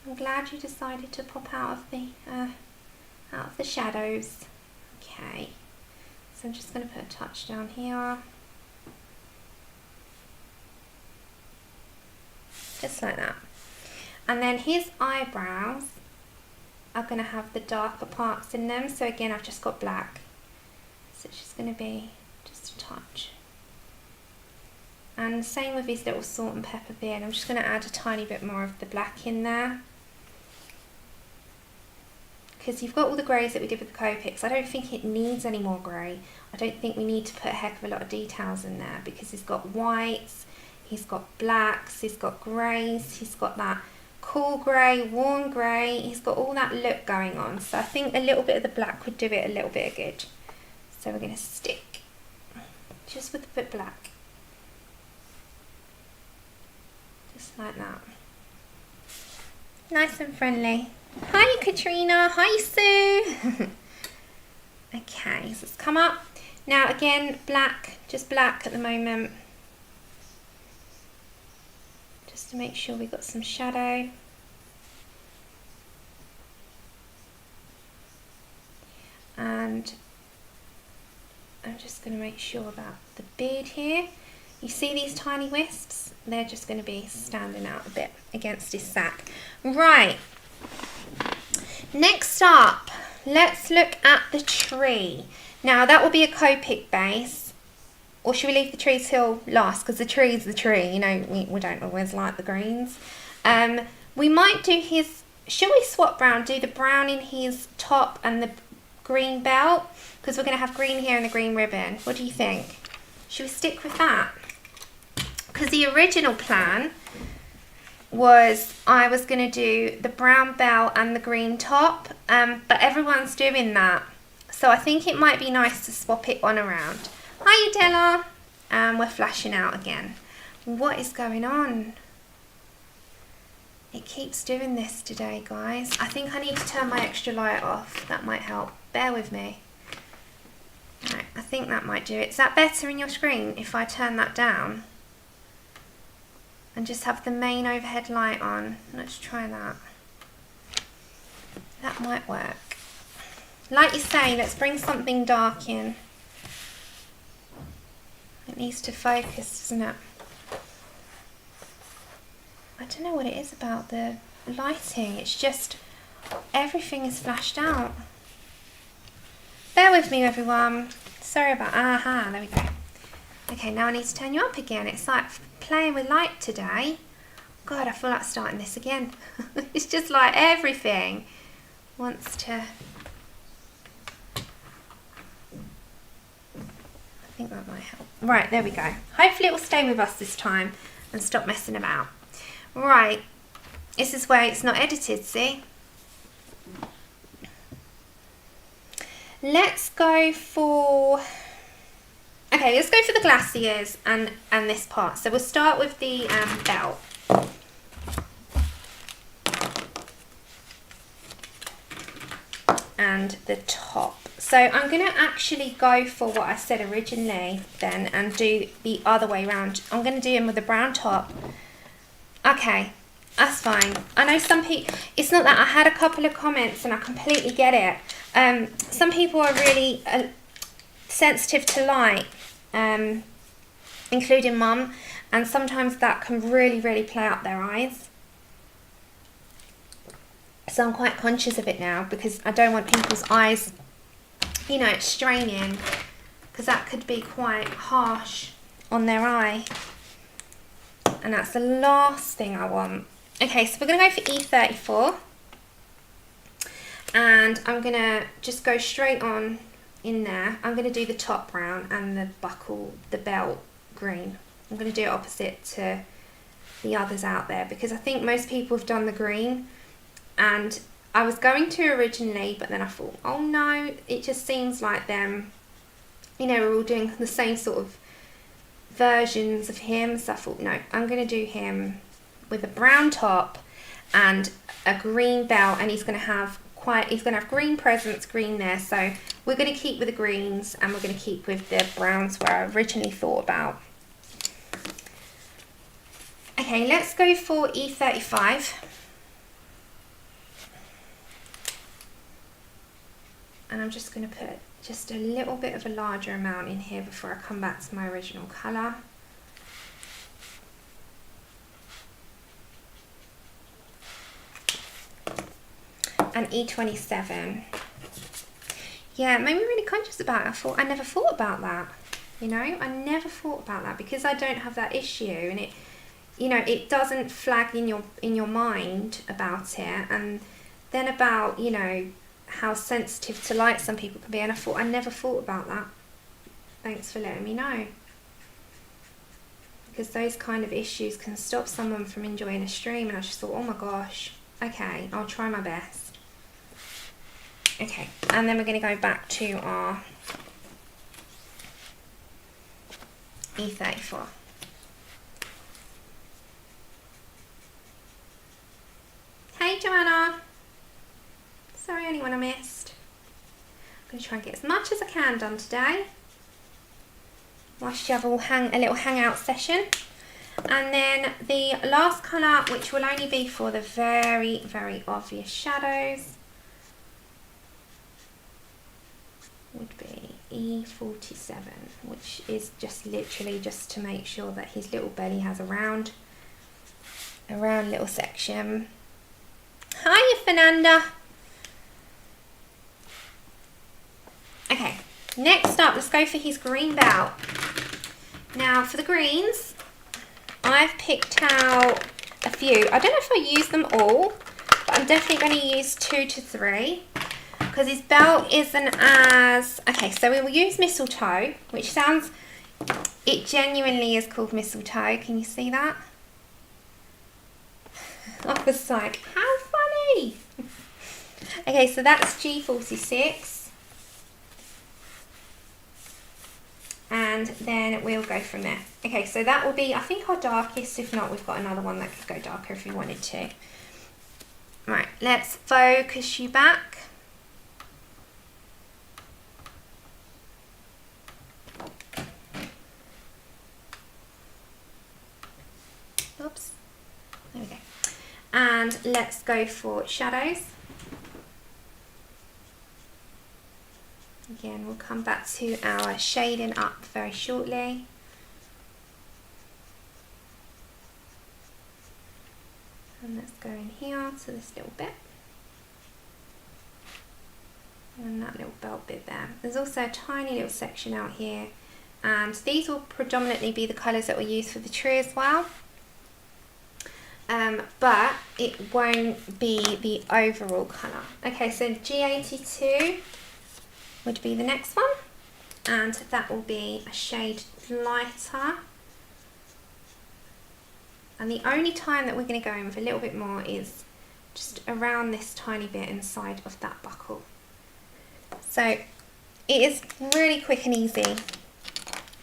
I'm glad you decided to pop out of the shadows. Okay, so I'm just going to put a touch down here. Just like that. And then his eyebrows are going to have the darker parts in them. So again, I've just got black. So it's just going to be just a touch. And same with his little salt and pepper beard. I'm just going to add a tiny bit more of the black in there, because you've got all the greys that we did with the Copics. I don't think it needs any more grey. I don't think we need to put a heck of a lot of details in there, because he's got whites, he's got blacks, he's got greys, he's got that cool grey, warm grey, he's got all that look going on. So I think a little bit of the black would do it a little bit of good. So we're going to stick just with a bit black. Just like that. Nice and friendly. Hi Katrina, hi Sue. Okay, so it's come up. Now again, black, just black at the moment. Just to make sure we got some shadow. And I'm just going to make sure that the beard here, you see these tiny wisps? They're just going to be standing out a bit against his sack. Right. Next up, let's look at the tree. Now that will be a Copic base. Or should we leave the tree till last? Because the tree is the tree. You know, we don't always like the greens. We might do his... Should we swap brown? Do the brown in his top and the green belt? Because we're going to have green here and the green ribbon. What do you think? Should we stick with that? Because the original plan was I was going to do the brown belt and the green top. But everyone's doing that. So I think it might be nice to swap it on around. Hi Della. And we're flashing out again. What is going on? It keeps doing this today, guys. I think I need to turn my extra light off. That might help. Bear with me. Right, I think that might do it. Is that better in your screen if I turn that down? And just have the main overhead light on. Let's try that. That might work. Like you say, let's bring something dark in. It needs to focus, doesn't it? I don't know what it is about the lighting. It's just everything is flashed out. Bear with me, everyone. Sorry about... Aha, there we go. Okay, now I need to turn you up again. It's like playing with light today. God, I feel like starting this again. It's just like everything wants to... I think that might help. Right, there we go. Hopefully it will stay with us this time and stop messing about. Right, this is where it's not edited, see? Let's go for... Okay, let's go for the glassy ears and this part. So we'll start with the belt. And the top. So I'm going to actually go for what I said originally then and do the other way around. I'm going to do him with a brown top. Okay, that's fine. I know some people, it's not that I had a couple of comments and I completely get it. Some people are really sensitive to light, including Mum, and sometimes that can really, really play up their eyes. So I'm quite conscious of it now because I don't want people's eyes, you know, straining, because that could be quite harsh on their eye. And that's the last thing I want. Okay, so we're going to go for E34. And I'm going to just go straight on in there. I'm going to do the top brown and the buckle, the belt green. I'm going to do it opposite to the others out there because I think most people have done the green. And I was going to originally, but then I thought, oh no, it just seems like them, you know, we're all doing the same sort of versions of him. So I thought, no, I'm going to do him with a brown top and a green belt, and he's going to have green presents, green there. So we're going to keep with the greens and we're going to keep with the browns where I originally thought about. Okay, let's go for E35. And I'm just going to put just a little bit of a larger amount in here before I come back to my original colour. And E27. Yeah, it made me really conscious about it. I never thought about that. You know, I never thought about that because I don't have that issue, and it, you know, it doesn't flag in your mind about it, and then about, you know, how sensitive to light some people can be, and I never thought about that. Thanks for letting me know, because those kind of issues can stop someone from enjoying a stream, and I just thought, oh my gosh, okay, I'll try my best. Okay, and then we're going to go back to our E34. Hey Joanna! Sorry, anyone I missed. I'm going to try and get as much as I can done today, whilst you have a little hangout session. And then the last colour, which will only be for the very, very obvious shadows, would be E47, which is just literally just to make sure that his little belly has a round little section. Hiya, Fernanda. Okay, next up, let's go for his green belt. Now, for the greens, I've picked out a few. I don't know if I use them all, but I'm definitely going to use 2 to 3 because his belt isn't as... Okay, so we will use mistletoe, which sounds... It genuinely is called mistletoe. Can you see that? I was like, how funny! Okay, so that's G46. And then we'll go from there. Okay, so that will be, I think, our darkest. If not, we've got another one that could go darker if we wanted to. Right, let's focus you back. Oops. There we go. And let's go for shadows. Again, we'll come back to our shading up very shortly. And let's go in here to this little bit. And that little belt bit there. There's also a tiny little section out here. And these will predominantly be the colours that we use for the tree as well. But it won't be the overall colour. Okay, so G82 would be the next one, and that will be a shade lighter. And the only time that we're going to go in with a little bit more is just around this tiny bit inside of that buckle. So it is really quick and easy, I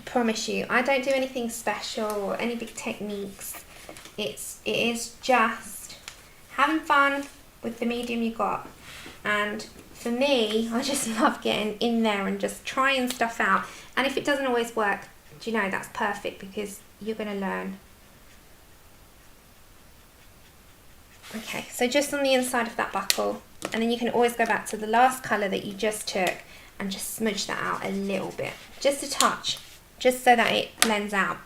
promise you. I don't do anything special or any big techniques. It is just having fun with the medium you got. And for me, I just love getting in there and just trying stuff out. And if it doesn't always work, do you know, that's perfect because you're going to learn. Okay, so just on the inside of that buckle. And then you can always go back to the last colour that you just took and just smudge that out a little bit. Just a touch, just so that it blends out.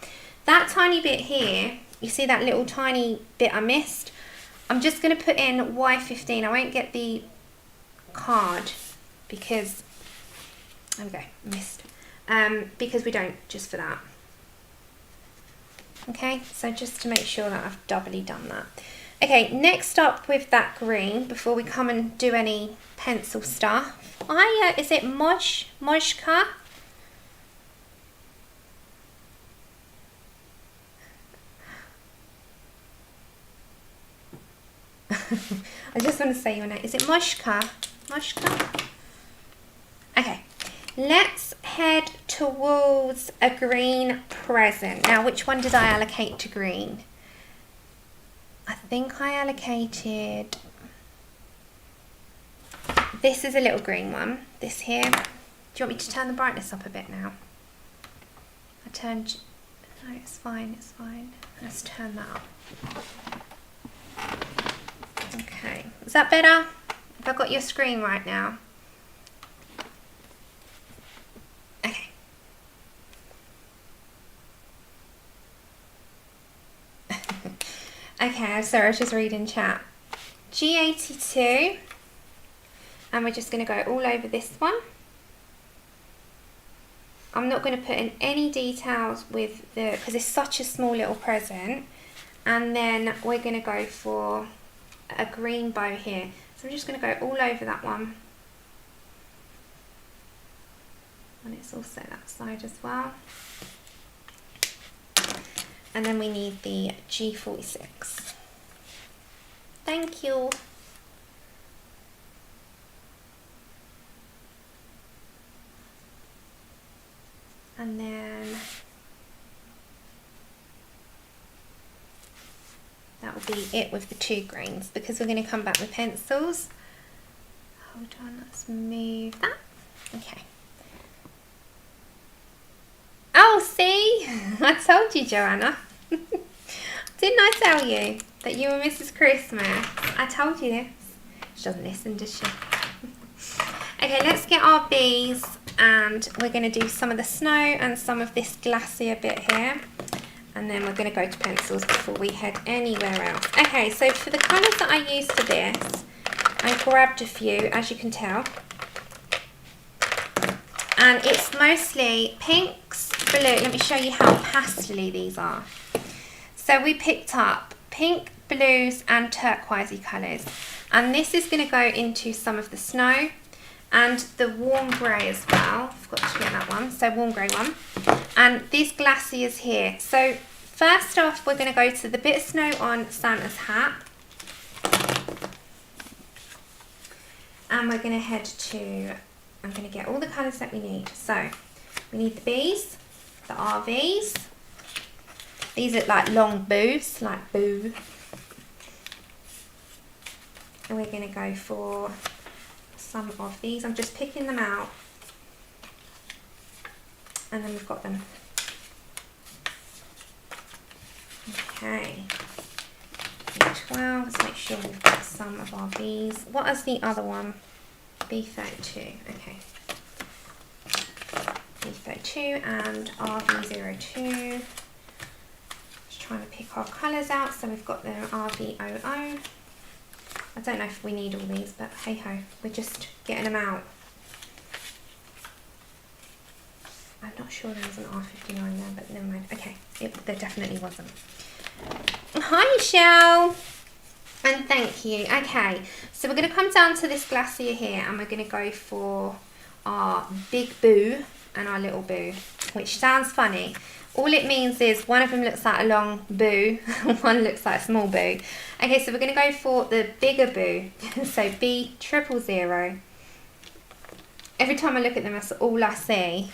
That tiny bit here, you see that little tiny bit I missed? I'm just going to put in Y15. I won't get the card because there we go, missed, because we don't, just for that. Okay, so just to make sure that I've doubly done that. Okay, next up with that green, before we come and do any pencil stuff, is it Mojka? I just want to say your name. Is it Moshka? Moshka? Okay. Let's head towards a green present. Now, which one did I allocate to green? I think I allocated... This is a little green one. This here. Do you want me to turn the brightness up a bit now? I turned... No, it's fine, it's fine. Let's turn that up. Okay, is that better? Have I got your screen right now? Okay. Okay, I'm sorry, I was just reading chat. G82, and we're just going to go all over this one. I'm not going to put in any details with the, because it's such a small little present. And then we're going to go for a green bow here. So I'm just going to go all over that one. And it's also that side as well. And then we need the G46. Thank you. And then that will be it with the two greens, because we're going to come back with pencils. Hold on, let's move that. Okay. Oh, see? I told you, Joanna. Didn't I tell you that you were Mrs. Christmas? I told you this. She doesn't listen, does she? Okay, let's get our bees and we're going to do some of the snow and some of this glacier bit here, and then we're going to go to pencils before we head anywhere else. Okay, so for the colours that I used for this, I grabbed a few, as you can tell, and it's mostly pinks, blue. Let me show you how pastel-y these are. So we picked up pink, blues and turquoisey colours, and this is going to go into some of the snow and the warm grey as well. Forgot to get that one, so warm grey one, and these glaciers here. So first off, we're going to go to the bit of snow on Santa's hat, and we're going to head to, I'm going to get all the colours that we need. So we need the bees, the RVs. These look like long boos, like boo. And we're going to go for some of these. I'm just picking them out. And then we've got them. Okay. B12, let's make sure we've got some of our bees. What is the other one? B32, okay. B32 and RV02. Just trying to pick our colours out. So we've got the RV00. I don't know if we need all these, but hey ho, we're just getting them out. I'm not sure there was an R59 there, but never mind. Okay, there definitely wasn't. Hi Michelle, and thank you. Okay, so we're going to come down to this glacier here, and we're going to go for our big boo and our little boo, which sounds funny. All it means is one of them looks like a long boo, one looks like a small boo. Okay, so we're going to go for the bigger boo, so B000. Every time I look at them, that's all I see.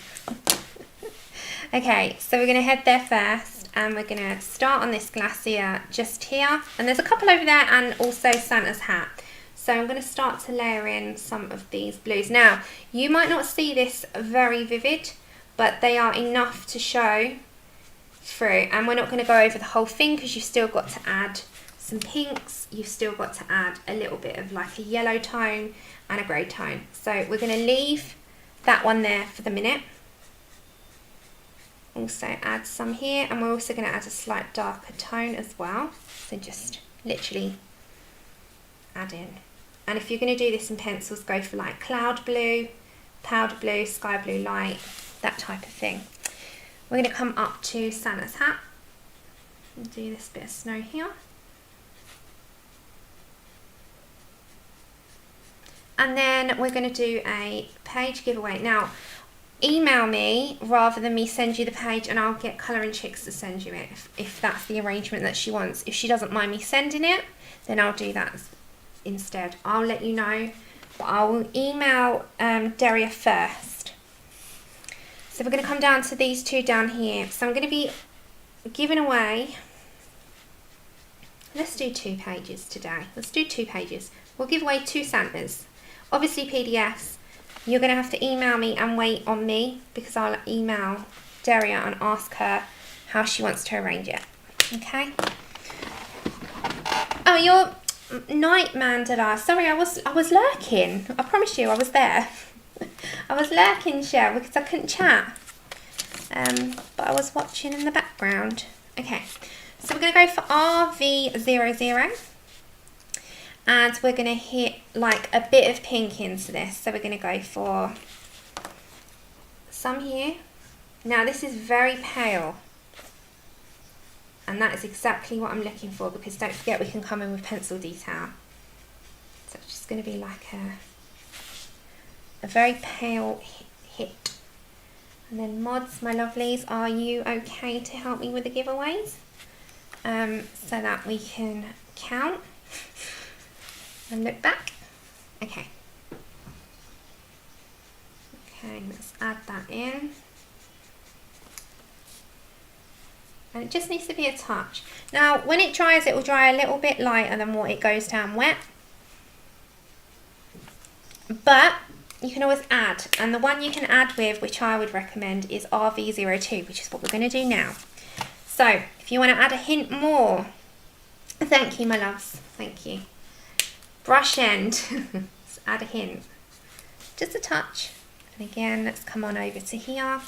Okay, so we're going to head there first, and we're going to start on this glacier just here. And there's a couple over there, and also Santa's hat. So I'm going to start to layer in some of these blues. Now, you might not see this very vivid, but they are enough to show through. And we're not going to go over the whole thing because you've still got to add some pinks. You've still got to add a little bit of like a yellow tone and a grey tone. So we're going to leave that one there for the minute. Also add some here, and we're also going to add a slight darker tone as well. So just literally add in. And if you're going to do this in pencils, go for like cloud blue, powder blue, sky blue light, that type of thing. We're going to come up to Santa's hat and do this bit of snow here. And then we're going to do a page giveaway. Now, email me rather than me send you the page, and I'll get Colour and Chics to send you it if that's the arrangement that she wants. If she doesn't mind me sending it, then I'll do that instead. I'll let you know, but I will email Daria first. So we're going to come down to these two down here. So I'm going to be giving away, let's do 2 pages today. Let's do 2 pages. We'll give away 2 Santas. Obviously PDFs. You're going to have to email me and wait on me, because I'll email Daria and ask her how she wants to arrange it. Okay? Oh, you're Night Mandala. Sorry, I was lurking. I promise you I was there. I was lurking, Cheryl, because I couldn't chat. But I was watching in the background. Okay, so we're going to go for RV00. And we're going to hit like a bit of pink into this. So we're going to go for some here. Now this is very pale. And that is exactly what I'm looking for, because don't forget we can come in with pencil detail. So it's just going to be like a very pale hit. And then mods, my lovelies, are you okay to help me with the giveaways? So that we can count and look back. Okay. Okay, let's add that in. And it just needs to be a touch. Now, when it dries, it will dry a little bit lighter than what it goes down wet. But you can always add. And the one you can add with, which I would recommend, is RV02, which is what we're going to do now. So, if you want to add a hint more, thank you, my loves. Thank you. Brush end. Let's add a hint. Just a touch. And again, let's come on over to here.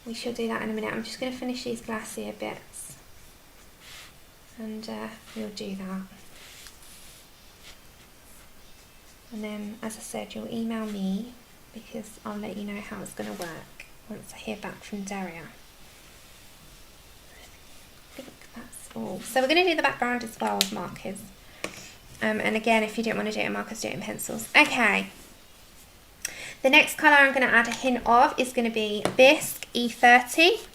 We shall do that in a minute. I'm just going to finish these glacier bits. And we'll do that. And then, as I said, you'll email me because I'll let you know how it's going to work once I hear back from Daria. I think that's all. So we're going to do the background as well with markers. And again, if you don't want to do it in markers, do it in pencils. Okay. The next colour I'm going to add a hint of is going to be Bisque E30.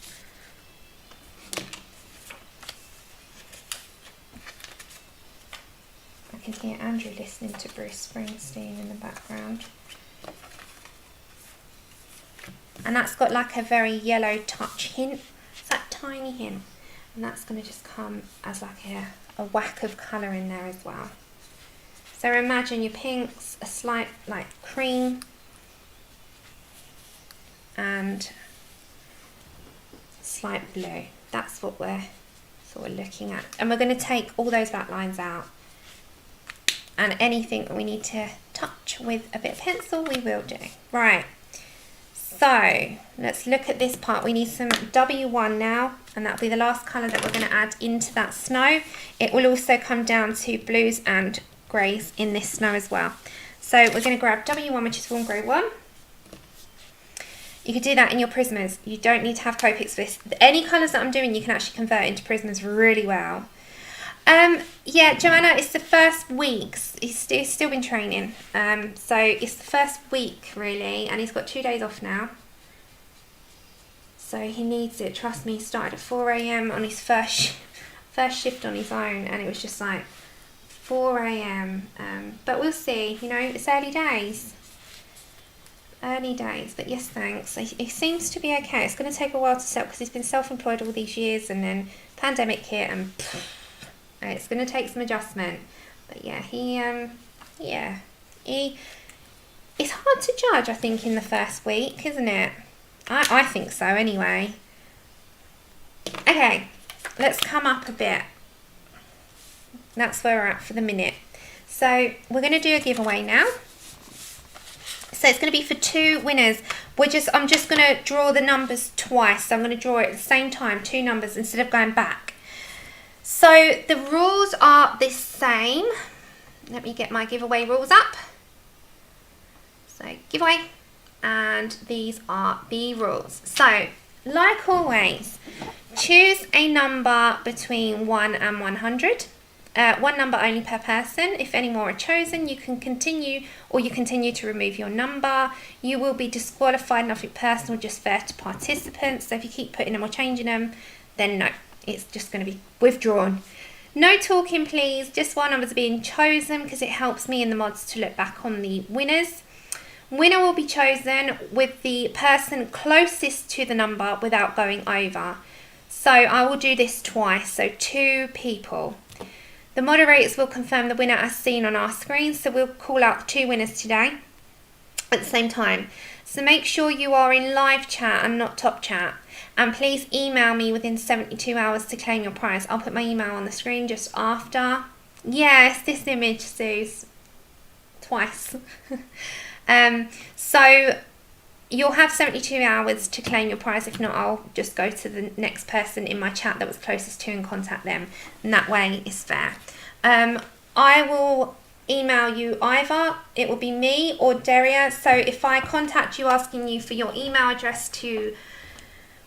I can hear Andrew listening to Bruce Springsteen in the background. And that's got like a very yellow touch hint. It's that tiny hint. And that's going to just come as like a whack of colour in there as well. So imagine your pinks, a slight like cream, and slight blue. That's what we're sort of looking at. And we're going to take all those black lines out. And anything that we need to touch with a bit of pencil, we will do. Right. So let's look at this part. We need some W1 now, and that'll be the last colour that we're going to add into that snow. It will also come down to blues and greys in this snow as well. So we're going to grab W1, which is warm grey 1. You could do that in your Prismas. You don't need to have Copics for this. Any colours that I'm doing, you can actually convert into Prismas really well. Yeah, Joanna, it's the first weeks. He's still been training. So it's the first week, really, and he's got 2 days off now. So he needs it. Trust me, he started at 4 AM on his first shift on his own, and it was just like 4 AM. But we'll see. You know, it's early days. Early days, but yes, thanks. He seems to be okay. It's going to take a while to settle because he's been self-employed all these years, and then pandemic hit, and it's going to take some adjustment. But yeah, it's hard to judge, I think, in the first week, isn't it? I think so, anyway. Okay, let's come up a bit. That's where we're at for the minute. So we're going to do a giveaway now. So it's going to be for 2 winners. I'm just going to draw the numbers twice. So I'm going to draw it at the same time, 2 numbers instead of going back. So the rules are the same. Let me get my giveaway rules up. So giveaway, and these are the rules. So like always, choose a number between 1 and 100. 1 number only per person. If any more are chosen, you can continue, or you continue to remove your number. You will be disqualified, nothing personal, just fair to participants. So if you keep putting them or changing them, then no, it's just going to be withdrawn. No talking, please. Just while numbers are being chosen, because it helps me and the mods to look back on the winners. Winner will be chosen with the person closest to the number without going over. So I will do this twice, so 2 people. The moderators will confirm the winner as seen on our screen, so we'll call out 2 winners today at the same time. So make sure you are in live chat and not top chat. And please email me within 72 hours to claim your prize. I'll put my email on the screen just after. Yes, this image, Suze. Twice. So you'll have 72 hours to claim your prize. If not, I'll just go to the next person in my chat that was closest to and contact them. And that way it's fair. I will email you either. It will be me or Daria. So if I contact you asking you for your email address to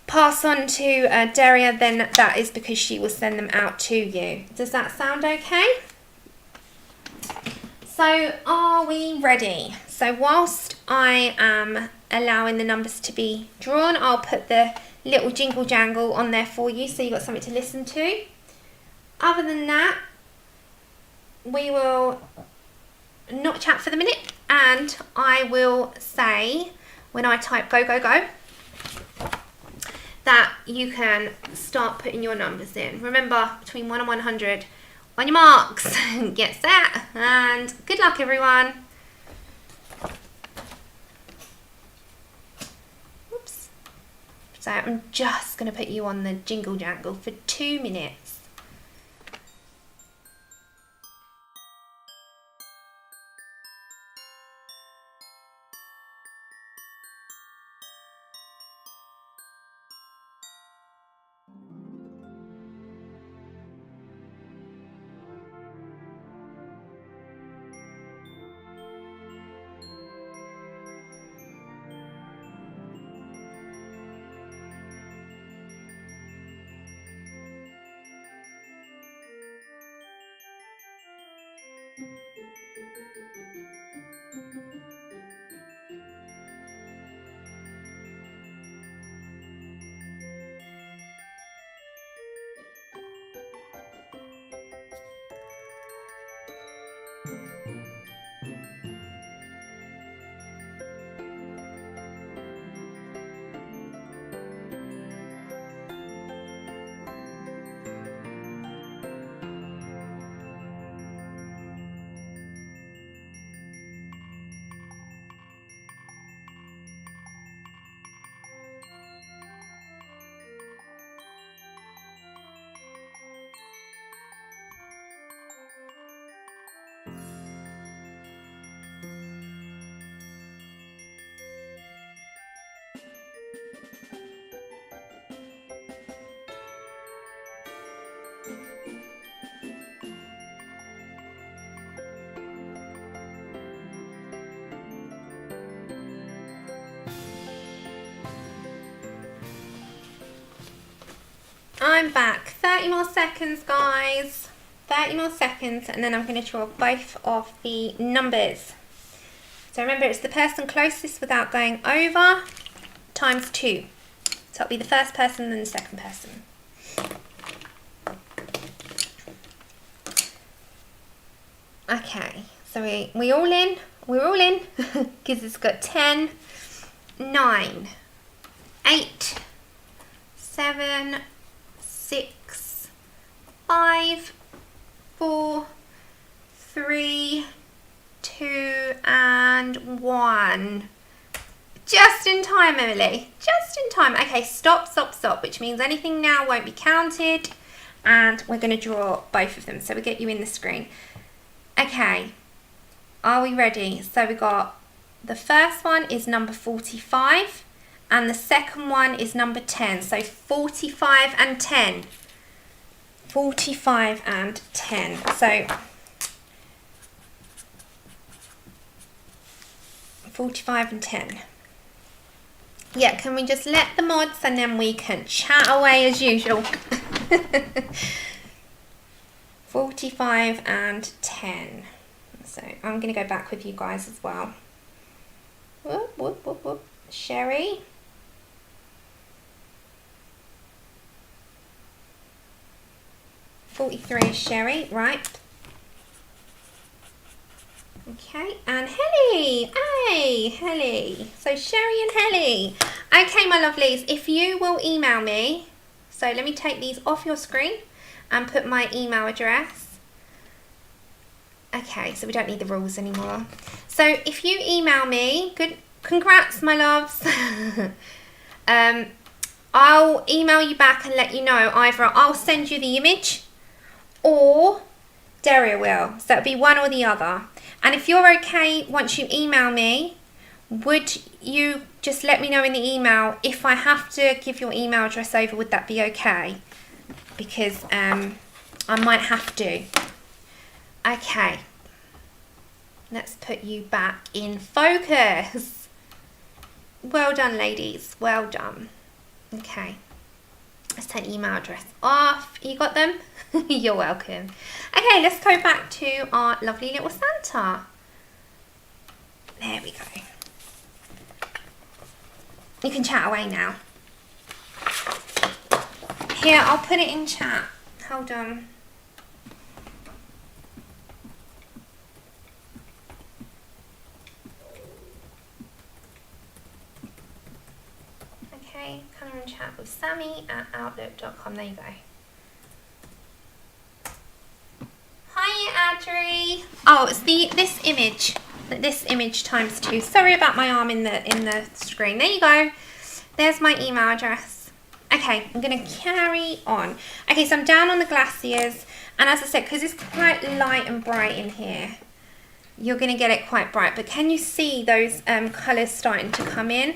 pass on to Daria, then that is because she will send them out to you. Does that sound okay? So are we ready? So whilst I am allowing the numbers to be drawn, I'll put the little jingle jangle on there for you so you've got something to listen to. Other than that, we will not chat for the minute, and I will say when I type go, go, go, that you can start putting your numbers in. Remember, between 1 and 100. On your marks, get set, and good luck, everyone. Oops. So I'm just going to put you on the jingle jangle for 2 minutes. I'm back. 30 more seconds, guys. 30 more seconds, and then I'm going to draw both of the numbers. So remember, it's the person closest without going over times 2. So it'll be the first person and then the second person. Okay, so we all in? We're all in because it's got 10, 9, 8, 7, 6, 5, 4, 3, 2, and 1. Just in time, Emily. Just in time. Okay, stop, stop, stop, which means anything now won't be counted. And we're going to draw both of them. So we get you in the screen. Okay, are we ready? So we got the first one is number 45 and the second one is number 10. So 45 and 10. 45 and 10. So 45 and 10. Yeah, can we just let the mods and then we can chat away as usual. 45 and 10. So I'm going to go back with you guys as well. Whoop, whoop, whoop, whoop. Sherry. $43 is Sherry, right? Okay, and Helly. Hey, Helly. So Sherry and Helly. Okay, my lovelies, if you will email me, so let me take these off your screen and put my email address. Okay, so we don't need the rules anymore. So if you email me, good, congrats, my loves. I'll email you back and let you know either I'll send you the image or Daria will. So it'll be one or the other. And if you're okay, once you email me, would you just let me know in the email if I have to give your email address over, would that be okay? Because I might have to. Okay. Let's put you back in focus. Well done, ladies. Well done. Okay. Let's take email address off. You got them? You're welcome. Okay, let's go back to our lovely little Santa. There we go. You can chat away now. Here, I'll put it in chat. Hold on. Okay, colour and chat with Sammy at outlook.com. There you go. Hi, Adri. Oh, it's this image times 2. Sorry about my arm in the screen. There you go. There's my email address. Okay, I'm gonna carry on. Okay, so I'm down on the glaciers, and as I said, because it's quite light and bright in here, you're gonna get it quite bright. But can you see those colours starting to come in?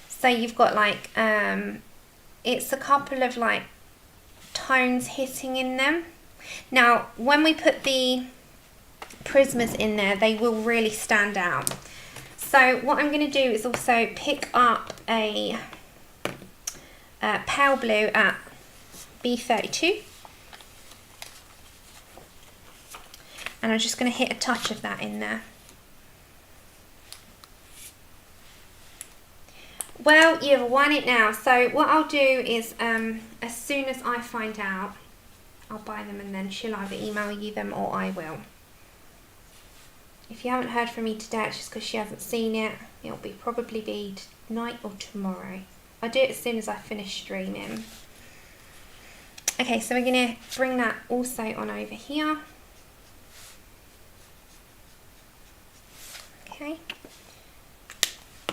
So you've got like it's a couple of like tones hitting in them. Now, when we put the prismas in there, they will really stand out. So what I'm going to do is also pick up a pale blue at B32. And I'm just going to hit a touch of that in there. Well, you've won it now. So what I'll do is as soon as I find out, I'll buy them and then she'll either email you them or I will. If you haven't heard from me today, it's just because she hasn't seen it. It'll probably be tonight or tomorrow. I'll do it as soon as I finish streaming. Okay, so we're going to bring that also on over here. Okay.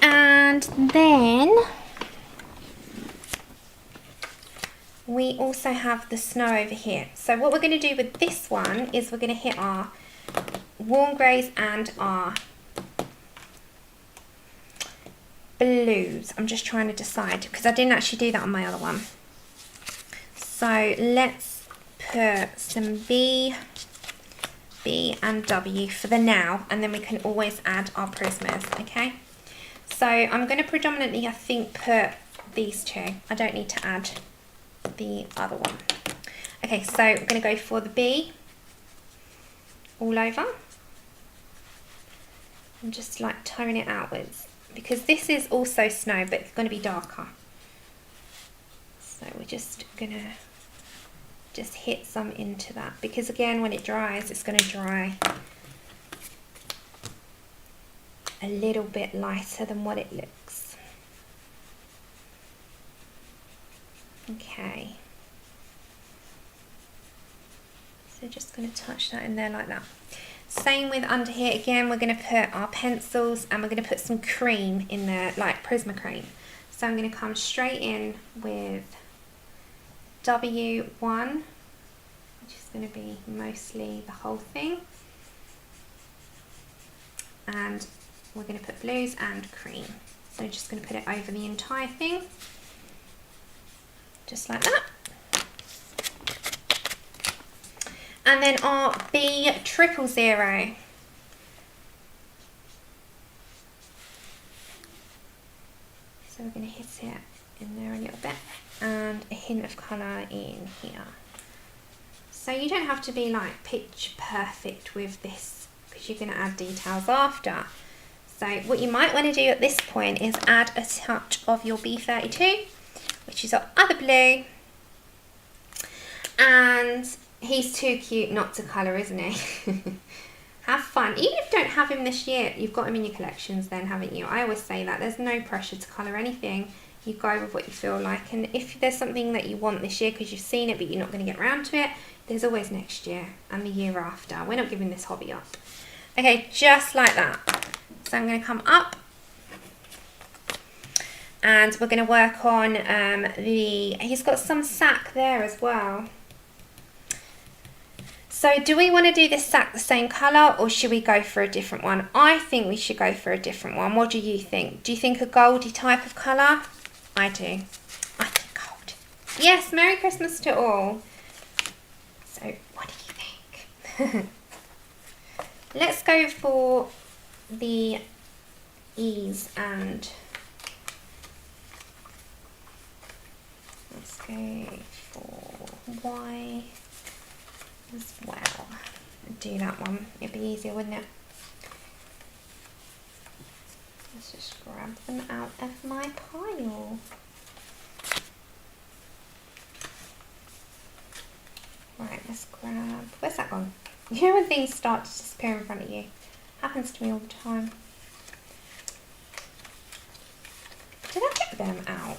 And then we also have the snow over here. So what we're going to do with this one is we're going to hit our warm greys and our blues. I'm just trying to decide because I didn't actually do that on my other one. So let's put some B, and W for the now, and then we can always add our prismas, okay? So I'm going to predominantly, I think, put these two. I don't need to add the other one. Okay, so we're going to go for the bee all over. And just like tone it outwards, because this is also snow, but it's going to be darker. So we're just going to just hit some into that, because again, when it dries, it's going to dry a little bit lighter than what it looks. Okay. So just going to touch that in there like that. Same with under here. Again, we're going to put our pencils and we're going to put some cream in there, like Prisma cream. So I'm going to come straight in with W1, which is going to be mostly the whole thing. And we're going to put blues and cream. So just going to put it over the entire thing. Just like that. And then our B000. So we're going to hit it in there a little bit, and a hint of colour in here. So you don't have to be like pitch perfect with this, because you're going to add details after. So what you might want to do at this point is add a touch of your B32, which is our other blue. And he's too cute not to colour, isn't he? Have fun. Even if you don't have him this year, you've got him in your collections then, haven't you? I always say that. There's no pressure to colour anything. You go with what you feel like. And if there's something that you want this year because you've seen it but you're not going to get around to it, there's always next year and the year after. We're not giving this hobby up. Okay, just like that. So I'm going to come up. And we're going to work on he's got some sack there as well. So do we want to do this sack the same colour, or should we go for a different one? I think we should go for a different one. What do you think? Do you think a goldy type of colour? I do. I think gold. Yes, Merry Christmas to all. So what do you think? Let's go for the E's, and let's go for Y as well. Do that one. It'd be easier, wouldn't it? Let's just grab them out of my pile. Right, let's grab... Where's that gone? You know when things start to disappear in front of you? Happens to me all the time. Did I get them out?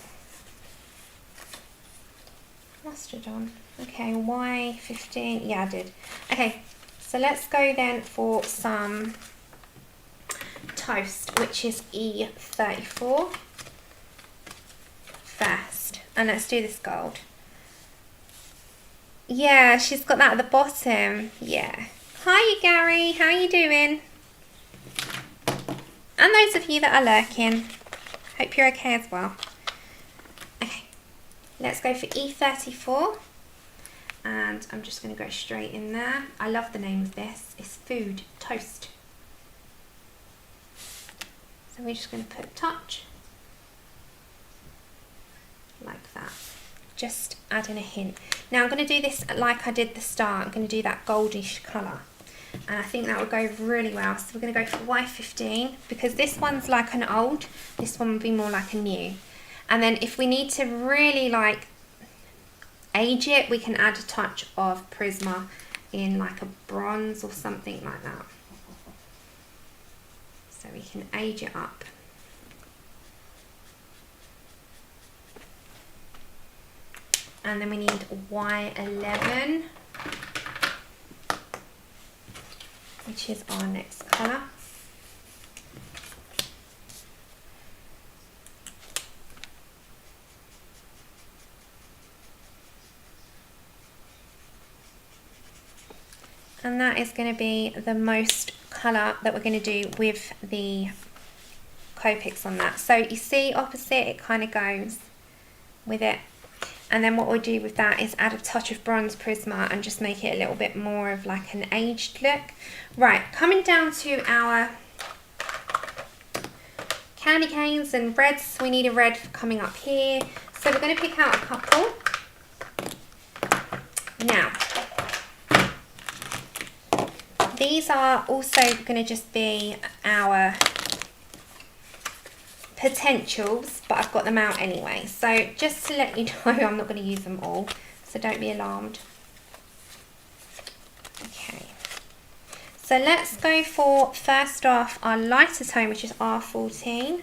Must have done. Okay, Y15. Yeah, I did. Okay, so let's go then for some toast, which is E34 first. And let's do this gold. Yeah, she's got that at the bottom. Yeah. Hi, Gary. How you doing? And those of you that are lurking, hope you're okay as well. Okay, let's go for E34. And I'm just going to go straight in there. I love the name of this. It's food, toast. So we're just going to put a touch. Like that. Just adding a hint. Now I'm going to do this like I did the star. I'm going to do that goldish colour. And I think that will go really well. So we're going to go for Y15. Because this one's like an old. This one will be more like a new. And then if we need to really like age it, we can add a touch of Prisma in like a bronze or something like that. So we can age it up. And then we need Y11, which is our next colour. And that is going to be the most colour that we're going to do with the Copics on that. So you see opposite, it kind of goes with it. And then what we'll do with that is add a touch of bronze Prisma and just make it a little bit more of like an aged look. Right, coming down to our candy canes and reds. We need a red coming up here. So we're going to pick out a couple. these are also going to just be our potentials, but I've got them out anyway. So just to let you know, I'm not going to use them all, so don't be alarmed. Okay. So let's go for, first off, our lighter tone, which is R14.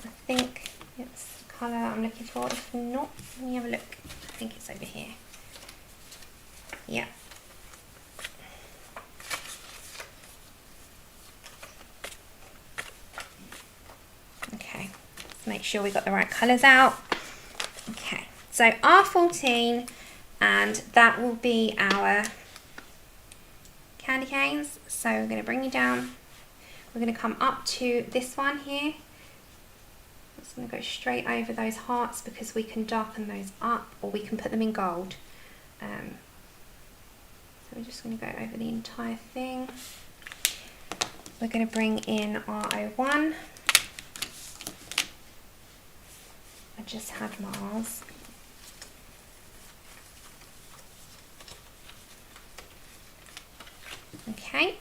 I think it's the colour that I'm looking for. If not, let me have a look. I think it's over here. Yeah. Okay, let's make sure we got the right colours out. Okay, so R14, and that will be our candy canes. So we're going to bring you down. We're going to come up to this one here. I'm just going to go straight over those hearts because we can darken those up, or we can put them in gold. So we're just going to go over the entire thing. We're going to bring in our R01. I just had Mars. Okay.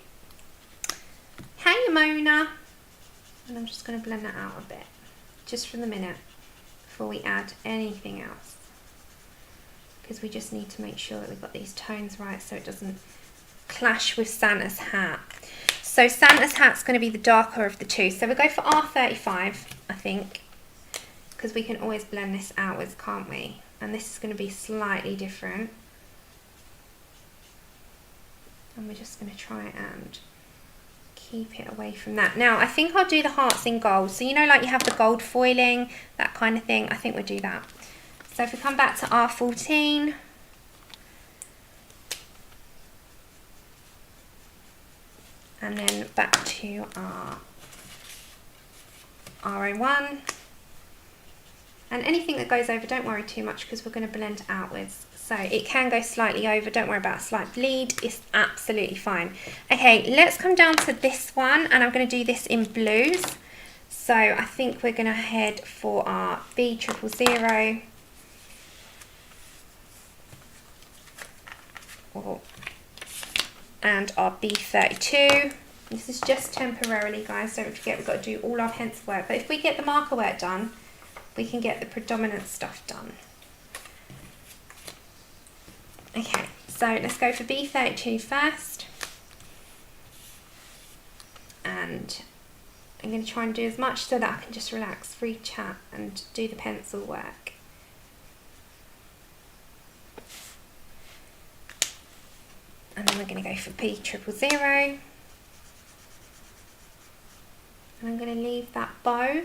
Hey Mona. And I'm just going to blend that out a bit, just for the minute, before we add anything else. Because we just need to make sure that we've got these tones right so it doesn't clash with Santa's hat. So Santa's hat's going to be the darker of the two. So we'll go for R35, I think, because we can always blend this outwards, can't we? And this is going to be slightly different. And we're just going to try and keep it away from that. Now, I think I'll do the hearts in gold. So you know, like you have the gold foiling, that kind of thing. I think we'll do that. So if we come back to R14, and then back to our R01, and anything that goes over, don't worry too much because we're going to blend outwards. So it can go slightly over, don't worry about a slight bleed, it's absolutely fine. Okay, let's come down to this one, and I'm going to do this in blues. So I think we're going to head for our B000. And our B32. This is just temporarily, guys, don't forget we've got to do all our pencil work, but if we get the marker work done, we can get the predominant stuff done. Okay, so let's go for B32 first, and I'm going to try and do as much so that I can just relax, free chat and do the pencil work. And then we're going to go for B000. And I'm going to leave that bow,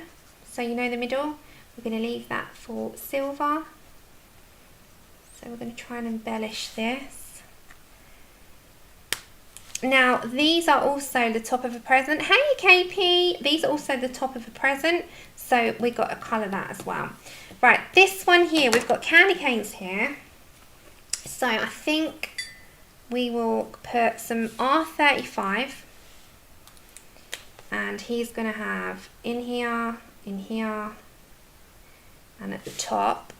so you know the middle, we're going to leave that for silver. So we're going to try and embellish this. Now, these are also the top of a present. Hey KP, these are also the top of a present, so we've got to colour that as well. Right, this one here, we've got candy canes here. So I think we will put some R35, and he's going to have in here, and at the top.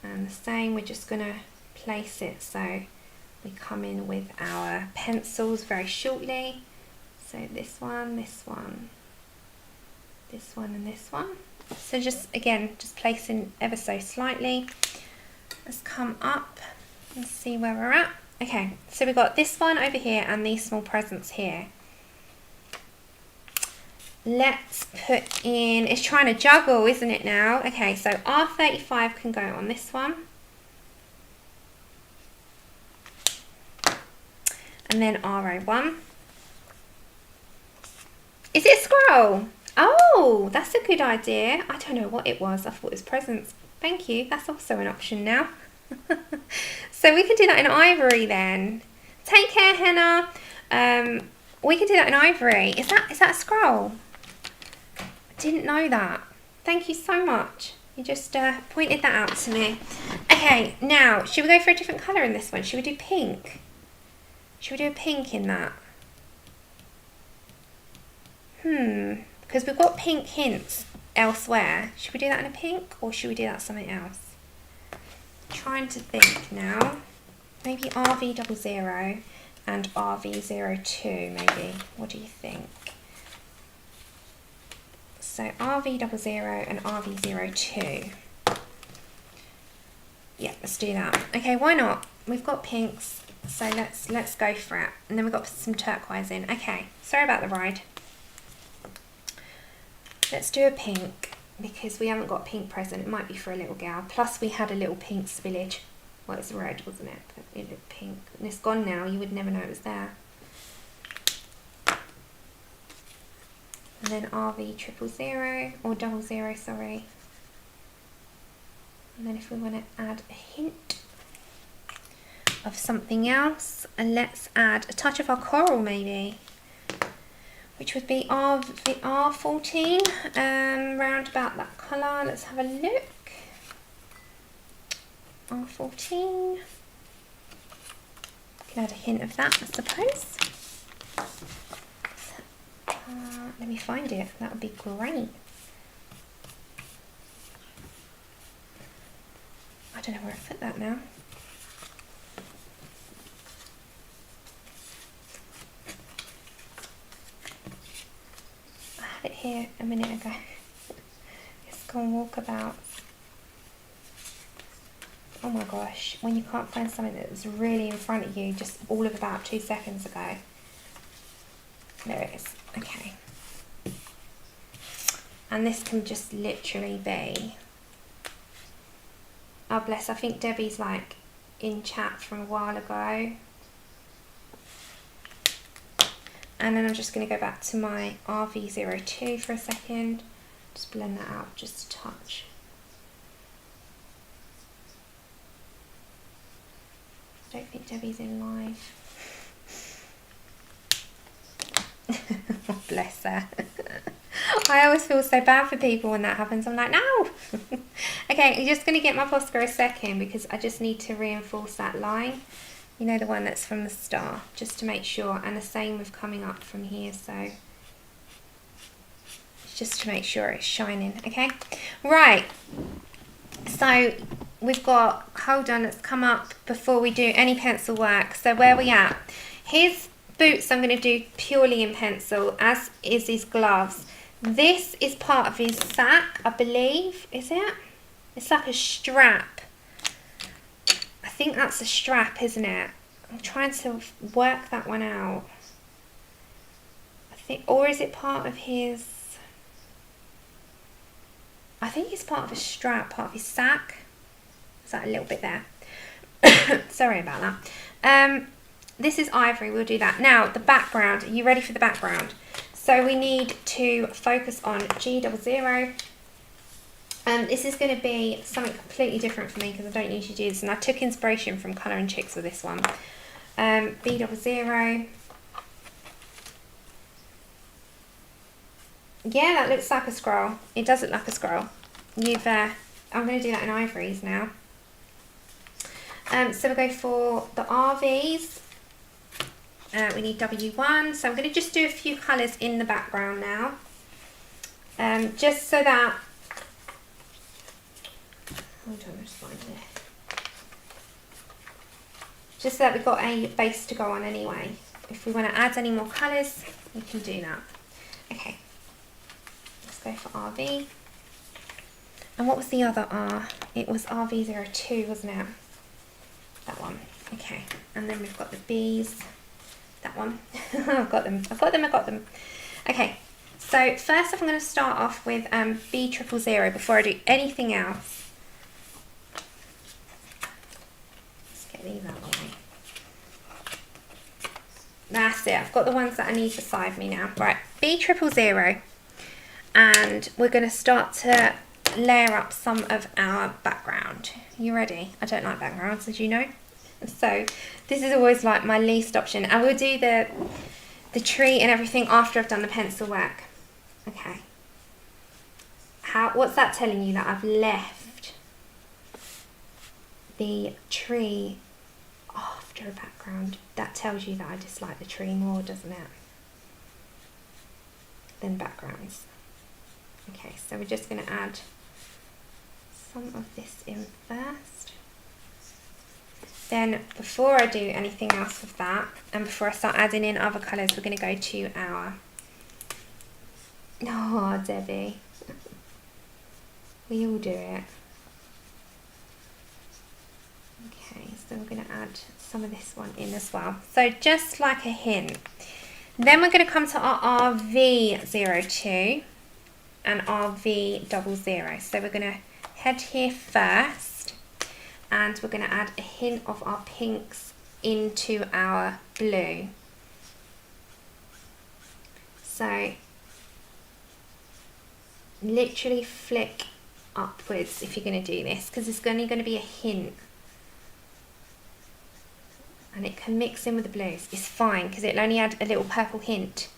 And the same, we're just going to place it so we come in with our pencils very shortly. So this one, this one, this one, and this one. So just, again, just placing ever so slightly. Let's come up and see where we're at. Okay, so we've got this one over here and these small presents here. Let's put in, it's trying to juggle, isn't it now? Okay, so R35 can go on this one. And then R01. Is it a scroll? Oh, that's a good idea. I don't know what it was. I thought it was presents. Thank you. That's also an option now. So we can do that in ivory then. Take care, Henna. We can do that in ivory. Is that a scroll? Didn't know that. Thank you so much. You just pointed that out to me. Okay, now, should we go for a different colour in this one? Should we do pink? Should we do a pink in that? Because we've got pink hints elsewhere. Should we do that in a pink, or should we do that something else? I'm trying to think now. maybe RV00 and RV02 maybe. What do you think? So RV00 and RV02. Yeah, let's do that. Okay, why not? We've got pinks, so let's go for it. And then we've got some turquoise in. Okay, sorry about the ride. Let's do a pink because we haven't got pink present. It might be for a little gal. Plus we had a little pink spillage. Well, it's red, wasn't it? But it looked pink. And it's gone now. You would never know it was there. And then RV000 or 00, sorry. And then if we want to add a hint of something else, and let's add a touch of our coral maybe, which would be R14, round about that colour. Let's have a look. R14. Can add a hint of that, I suppose. Let me find it. That would be great. I don't know where I put that now. I had it here a minute ago. Let's go and walk about. Oh my gosh, when you can't find something that was really in front of you just all of about 2 seconds ago. There it is. Okay. And this can just literally be, oh bless, I think Debbie's like in chat from a while ago. And then I'm just going to go back to my RV02 for a second. Just blend that out just a touch. I don't think Debbie's in live. Oh, bless her. I always feel so bad for people when that happens. I'm like, no. Okay, I'm just going to get my Posca a second because I just need to reinforce that line. You know, the one that's from the star, just to make sure. And the same with coming up from here, so just to make sure it's shining. Okay, right. So we've got, hold on, let's come up before we do any pencil work. So where are we at? His boots I'm going to do purely in pencil, as is his gloves. This is part of his sack, I believe, is it? It's like a strap. I think that's a strap, isn't it? I'm trying to work that one out. I think, or is it part of his, I think it's part of a strap, part of his sack. Is that a little bit there? Sorry about that. This is ivory, we'll do that. Now, the background, are you ready for the background? So we need to focus on G00. This is going to be something completely different for me because I don't usually do this. And I took inspiration from Colour and Chics with this one. B00. Yeah, that looks like a scroll. It does look like a scroll. You've, I'm going to do that in ivories now. So we'll go for the RVs. We need W1, so I'm going to just do a few colours in the background now, just so that, hold on, just find it, just so that we've got a base to go on anyway. If we want to add any more colours, we can do that. Okay, let's go for RV. And what was the other R? It was RV02, wasn't it? That one. Okay, and then we've got the Bs. That one. I've got them. Okay, so first off I'm going to start off with B000 before I do anything else. Let's get these out of the way. That's it. I've got the ones that I need beside me now. Right, B000, and we're going to start to layer up some of our background. You ready? I don't like backgrounds, as you know. So this is always like my least option. I will do the tree and everything after I've done the pencil work. Okay. What's that telling you? That I've left the tree after a background. That tells you that I dislike the tree more, doesn't it? Than backgrounds. Okay, so we're just going to add some of this in first. Then before I do anything else with that, and before I start adding in other colours, we're going to go to our... Oh, Debbie. We all do it. Okay, so we're going to add some of this one in as well. So just like a hint. Then we're going to come to our RV02 and RV00. So we're going to head here first, and we're going to add a hint of our pinks into our blue. So literally flick upwards if you're going to do this, because it's only going to be a hint. And it can mix in with the blues. It's fine, because it'll only add a little purple hint.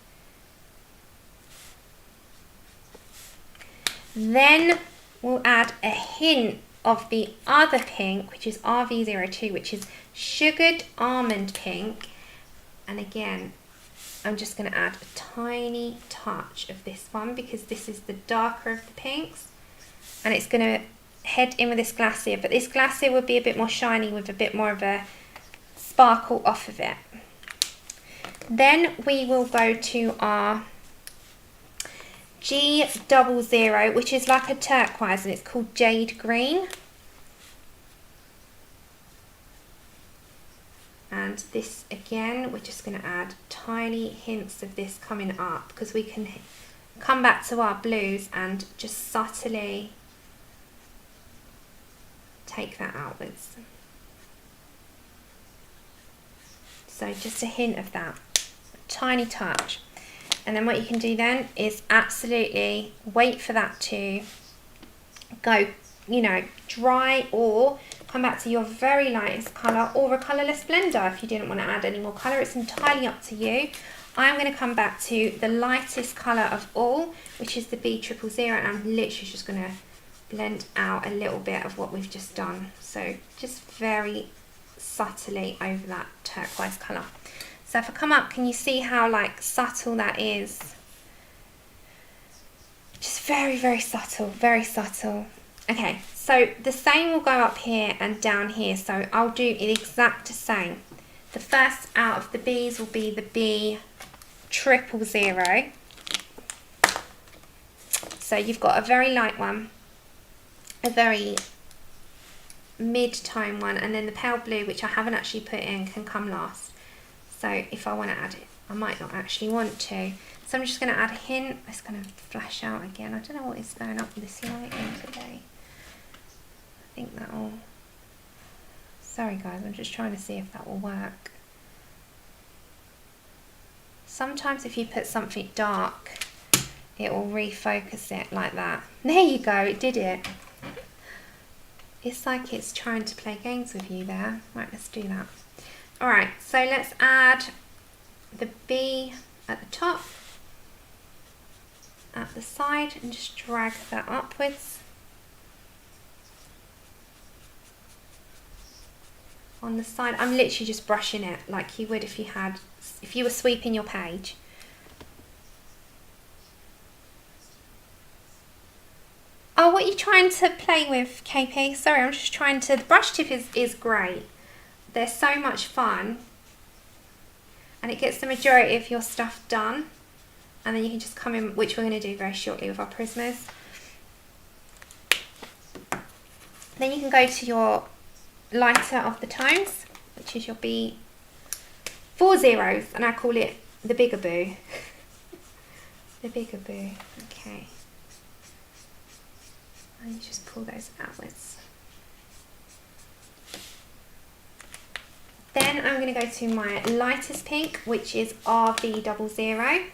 Then we'll add a hint of the other pink, which is RV02, which is sugared almond pink. And again, I'm just going to add a tiny touch of this one, because this is the darker of the pinks. And it's going to head in with this glacier, but this glacier will be a bit more shiny with a bit more of a sparkle off of it. Then we will go to our G00, which is like a turquoise, and it's called Jade Green. And this again, we're just going to add tiny hints of this coming up, because we can come back to our blues and just subtly take that outwards. So just a hint of that, a tiny touch. And then what you can do then is absolutely wait for that to go, you know, dry, or come back to your very lightest colour, or a colourless blender if you didn't want to add any more colour. It's entirely up to you. I'm going to come back to the lightest colour of all, which is the B000, and I'm literally just going to blend out a little bit of what we've just done. So just very subtly over that turquoise colour. So if I come up, can you see how like subtle that is? Just very, very subtle, very subtle. Okay, so the same will go up here and down here, so I'll do the exact same. The first out of the B's will be the B000. So you've got a very light one, a very mid-tone one, and then the pale blue, which I haven't actually put in, can come last. So if I want to add it, I might not actually want to. So I'm just going to add a hint. It's going to flash out again. I don't know what is going up with this lighting today. I think that will... Sorry guys, I'm just trying to see if that will work. Sometimes if you put something dark, it will refocus it like that. There you go, it did it. It's like it's trying to play games with you there. Right, let's do that. Alright, so let's add the B at the top, at the side, and just drag that upwards. On the side, I'm literally just brushing it like you would if you were sweeping your page. Oh, what are you trying to play with, KP? Sorry, I'm just trying to... The brush tip is great. They're so much fun. And it gets the majority of your stuff done. And then you can just come in, which we're going to do very shortly with our Prismas. Then you can go to your lighter of the tones, which is your B40, and I call it the Bigaboo. The Bigaboo. Okay. And you just pull those outwards. Then I'm going to go to my lightest pink, which is RV00.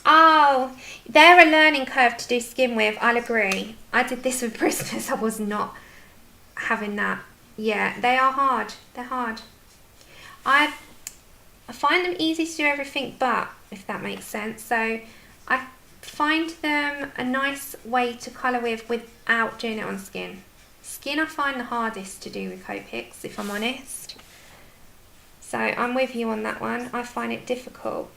Oh, they're a learning curve to do skin with, I'll agree. I did this with Christmas, I was not having that. Yeah, they are hard, they're hard. I find them easy to do everything but, if that makes sense. So I find them a nice way to colour with without doing it on skin. Skin I find the hardest to do with Copics, if I'm honest. So I'm with you on that one. I find it difficult.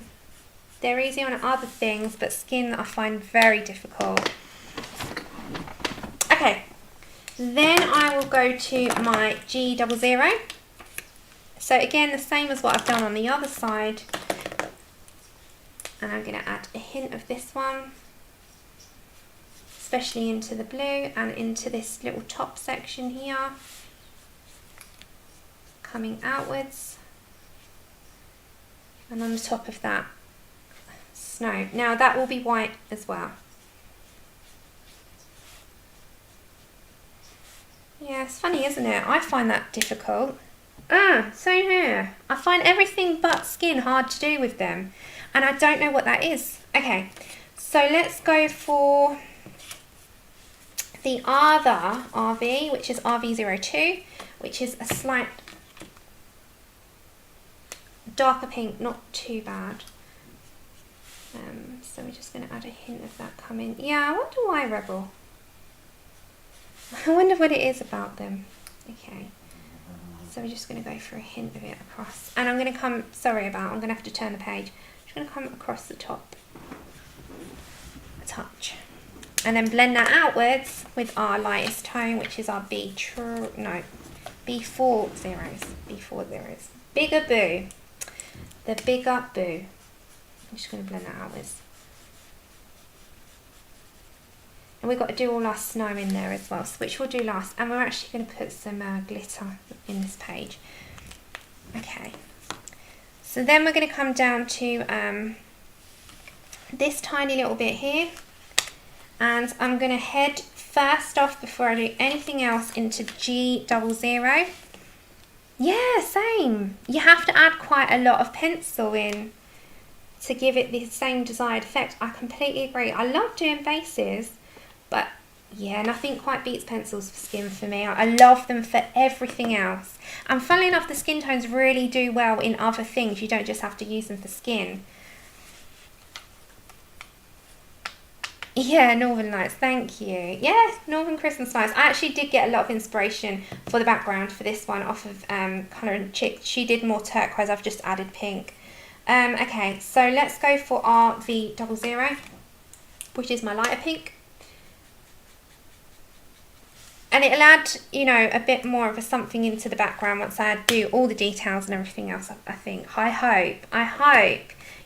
They're easy on other things, but skin I find very difficult. Okay, Then I will go to my G00. So again, the same as what I've done on the other side. And I'm going to add a hint of this one, especially into the blue and into this little top section here, coming outwards. And on the top of that, snow. Now that will be white as well. Yeah, it's funny, isn't it? I find that difficult. Same here. I find everything but skin hard to do with them. And I don't know what that is. Okay, so let's go for the other RV, which is RV02, which is a slight darker pink, not too bad. So we're just going to add a hint of that coming. Yeah, I wonder why, Rebel. I wonder what it is about them. Okay, so we're just going to go for a hint of it across. And I'm going to come, I'm going to have to turn the page. I'm just going to come across the top a touch. And then blend that outwards with our lightest tone, which is our B40s. Bigger Boo. The Bigger Boo. I'm just going to blend that outwards. And we've got to do all our snow in there as well, which we'll do last. And we're actually going to put some glitter in this page. Okay. So then we're going to come down to this tiny little bit here. And I'm going to head first off, before I do anything else, into G00. Yeah, same. You have to add quite a lot of pencil in to give it the same desired effect. I completely agree. I love doing bases, but yeah, nothing quite beats pencils for skin for me. I love them for everything else. And funnily enough, the skin tones really do well in other things. You don't just have to use them for skin. Yeah, Northern Lights, thank you. Yeah, Northern Christmas Lights. I actually did get a lot of inspiration for the background for this one off of Colour and Chic. She did more turquoise, I've just added pink. Okay, so let's go for our V00, which is my lighter pink. And it'll add, you know, a bit more of a something into the background once I do all the details and everything else, I think. I hope.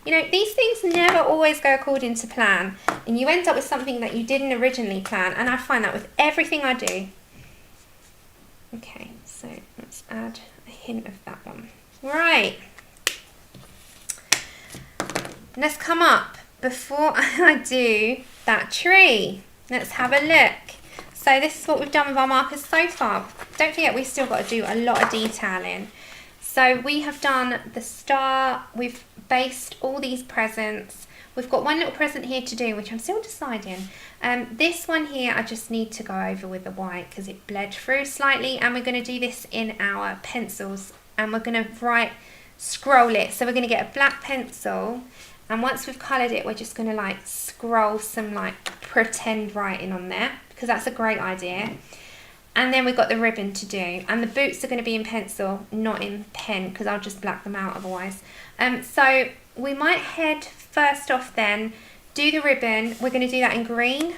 You know, these things never always go according to plan. And you end up with something that you didn't originally plan. And I find that with everything I do. Okay, so let's add a hint of that one. Right. Let's come up before I do that tree. Let's have a look. So this is what we've done with our markers so far. Don't forget, we've still got to do a lot of detailing. So we have done the star, we've based all these presents. We've got one little present here to do, which I'm still deciding. This one here, I just need to go over with the white because it bled through slightly. And we're going to do this in our pencils. And we're going to scroll it. So we're going to get a black pencil. And once we've coloured it, we're just going to like scroll some like pretend writing on there, because that's a great idea. And then we've got the ribbon to do. And the boots are going to be in pencil, not in pen, because I'll just black them out otherwise. So we might head first off then, do the ribbon. We're going to do that in green.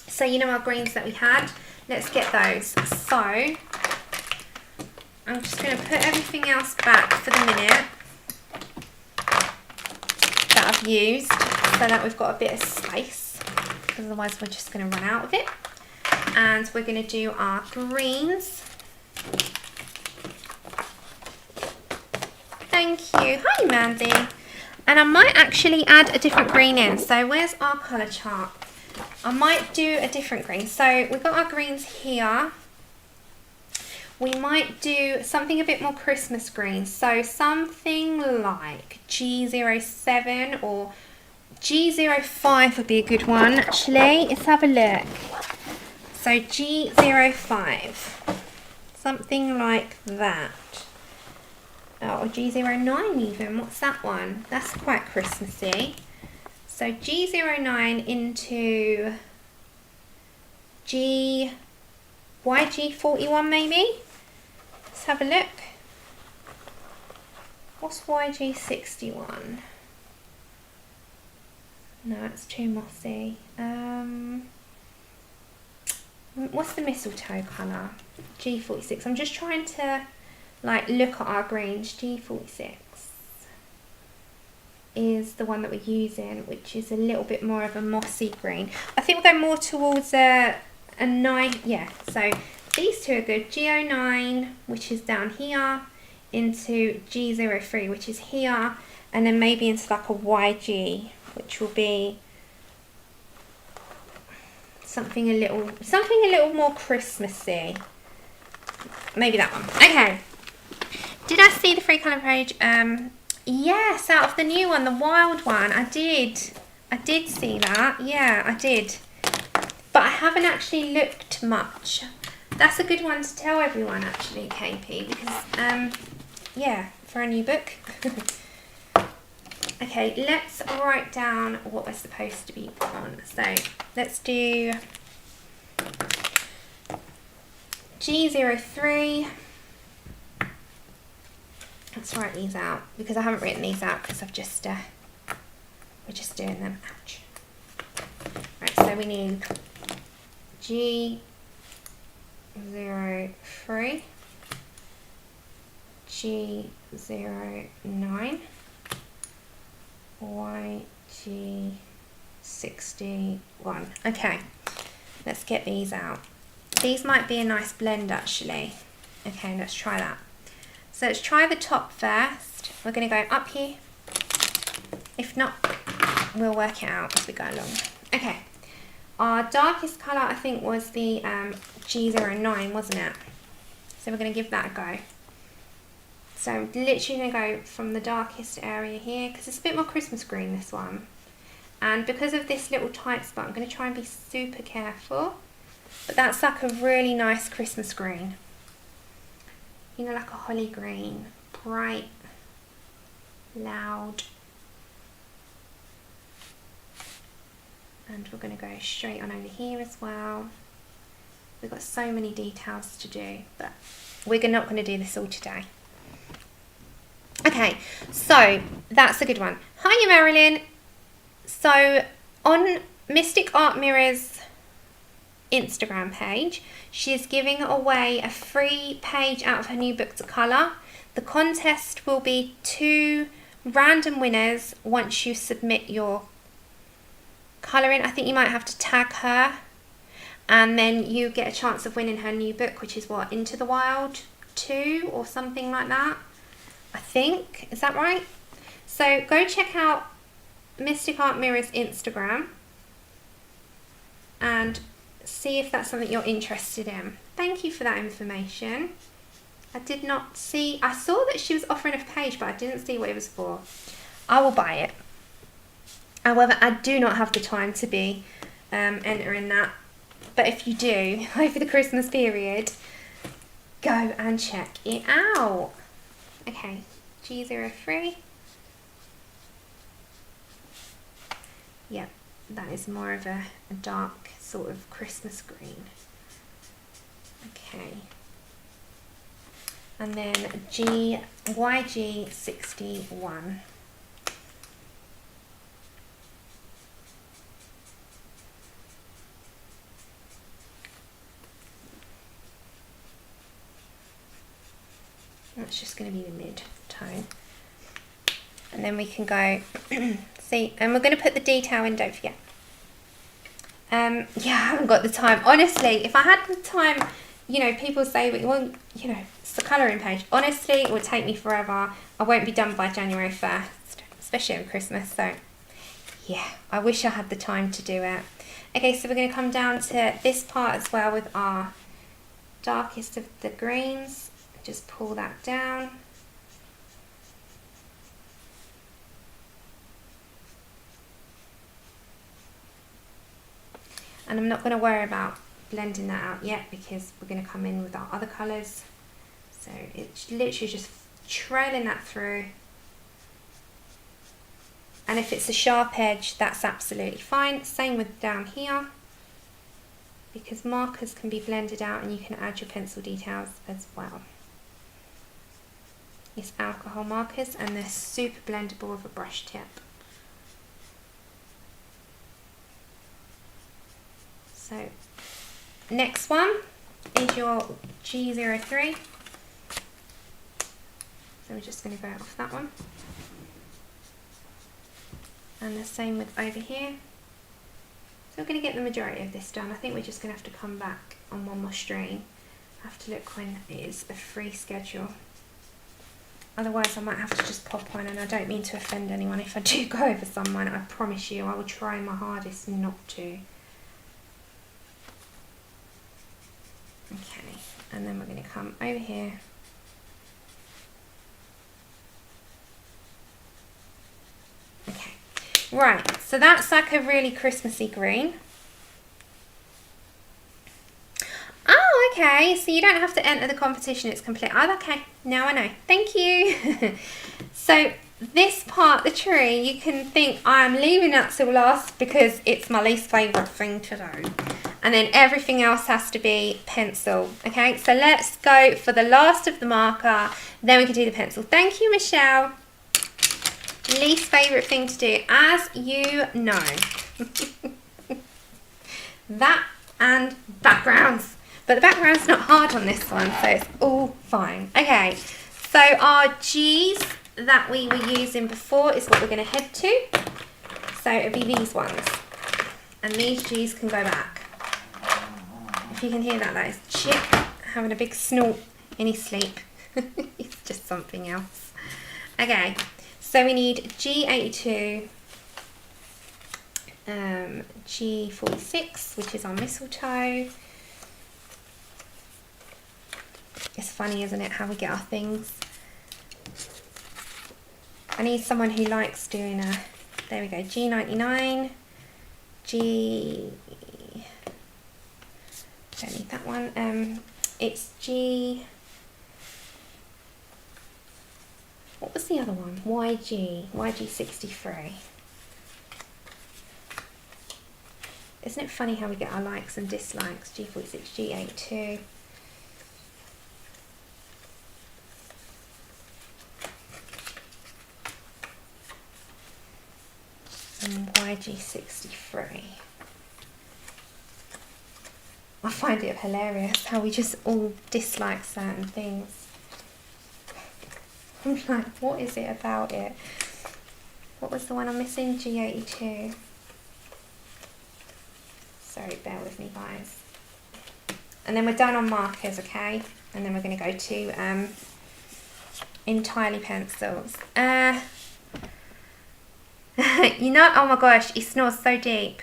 So you know our greens that we had. Let's get those. So I'm just going to put everything else back for the minute that I've used, so that we've got a bit of space, because otherwise we're just going to run out of it. And we're going to do our greens. Thank you. Hi, Mandy. And I might actually add a different green in. So where's our colour chart? I might do a different green. So we've got our greens here. We might do something a bit more Christmas green. So something like G07 or G05 would be a good one, actually. Let's have a look. So G05, something like that. Oh, or G09 even, what's that one? That's quite Christmassy. So G09 into YG41 maybe? Let's have a look. What's YG61? No, it's too mossy. what's the mistletoe colour? G46. I'm just trying to like look at our greens. G46 is the one that we're using, which is a little bit more of a mossy green. I think we'll go more towards a 9. Yeah, so these two are good. G09, which is down here, into G03, which is here, and then maybe into like a YG, which will be something a little more Christmassy. Maybe that one. Okay. Did I see the free colour page? Yes, out of the new one, the wild one. I did see that. Yeah, I did. But I haven't actually looked much. That's a good one to tell everyone, actually, KP, because yeah, for a new book. Okay, let's write down what we're supposed to be on. So let's do G03. Let's write these out because I haven't written these out because I've just we're just doing them. Ouch. Right, so we need G03, G09, YG61. Okay, let's get these out. These might be a nice blend actually. Okay, let's try that. So let's try the top first. We're going to go up here. If not, we'll work it out as we go along. Okay, our darkest colour I think was the G09, wasn't it? So we're going to give that a go. So I'm literally going to go from the darkest area here because it's a bit more Christmas green, this one. And because of this little tight spot, I'm going to try and be super careful. But that's like a really nice Christmas green. You know, like a holly green, bright, loud. And we're going to go straight on over here as well. We've got so many details to do, but we're not going to do this all today. Okay, so that's a good one. Hiya, Marilyn. So on Mystic Art Mirror's Instagram page, she is giving away a free page out of her new book to colour. The contest will be 2 random winners once you submit your colouring. I think you might have to tag her, and then you get a chance of winning her new book, which is what, Into the Wild 2 or something like that, I think. Is that right? So go check out Mystic Art Mirror's Instagram and see if that's something you're interested in. Thank you for that information. I did not see, I saw that she was offering a page, but I didn't see what it was for. I will buy it. However, I do not have the time to be entering that. But if you do, over the Christmas period, go and check it out. Okay, G03. Yep, that is more of a dark sort of Christmas green. Okay. And then YG61. That's just going to be the mid-tone. And then we can go, see, and we're going to put the detail in, don't forget. Yeah, I haven't got the time. Honestly, if I had the time, you know, people say, but you won't, you know, it's the colouring page. Honestly, it would take me forever. I won't be done by January 1st, especially over Christmas. So, yeah, I wish I had the time to do it. Okay, so we're going to come down to this part as well with our darkest of the greens. Just pull that down. And I'm not going to worry about blending that out yet because we're going to come in with our other colours. So it's literally just trailing that through. And if it's a sharp edge, that's absolutely fine. Same with down here, because markers can be blended out and you can add your pencil details as well. It's alcohol markers and they're super blendable with a brush tip. So next one is your G03. So we're just going to go off that one. And the same with over here. So we're going to get the majority of this done. I think we're just going to have to come back on one more stream. I have to look when it is a free schedule. Otherwise I might have to just pop on, and I don't mean to offend anyone if I do go over someone. I promise you I will try my hardest not to. Okay, and then we're going to come over here. Okay, right, so that's like a really Christmassy green. Oh, okay, so you don't have to enter the competition, it's complete. Oh, okay, now I know. Thank you. So this part, the tree, you can think I'm leaving that till last because it's my least favourite thing to do. And then everything else has to be pencil. Okay, so let's go for the last of the marker, then we can do the pencil. Thank you, Michelle. Least favourite thing to do, as you know. That and backgrounds. But the background's not hard on this one, so it's all fine. Okay, so our G's that we were using before is what we're going to head to. So it'll be these ones. And these G's can go back. If you can hear that, that is Chic having a big snort in his sleep. It's just something else. Okay, so we need G82, G46, which is our mistletoe. It's funny, isn't it, how we get our things. I need someone who likes doing a, there we go, G99, don't need that one, it's G, what was the other one? YG63. Isn't it funny how we get our likes and dislikes? G46, G82. And YG63. I find it hilarious how we just all dislike certain things. I'm like, what is it about it? What was the one I'm missing? G82. Sorry, bear with me, guys. And then we're done on markers, okay? And then we're going to go to entirely pencils. You know, oh my gosh, he snores so deep.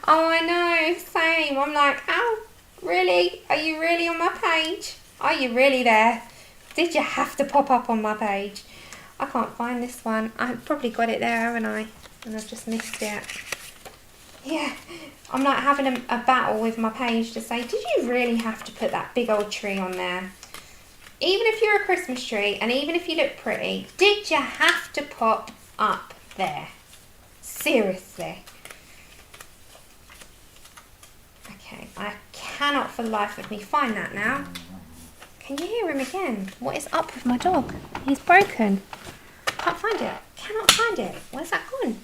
Oh, I know, same. I'm like, oh, really? Are you really on my page? Are you really there? Did you have to pop up on my page? I can't find this one. I've probably got it there, haven't I? And I've just missed it. Yeah, I'm like having a battle with my page to say, did you really have to put that big old tree on there? Even if you're a Christmas tree, and even if you look pretty, did you have to pop up there? Seriously. Okay, I cannot for the life of me find that now. Can you hear him again? What is up with my dog? He's broken. Can't find it. Cannot find it. Where's that gone?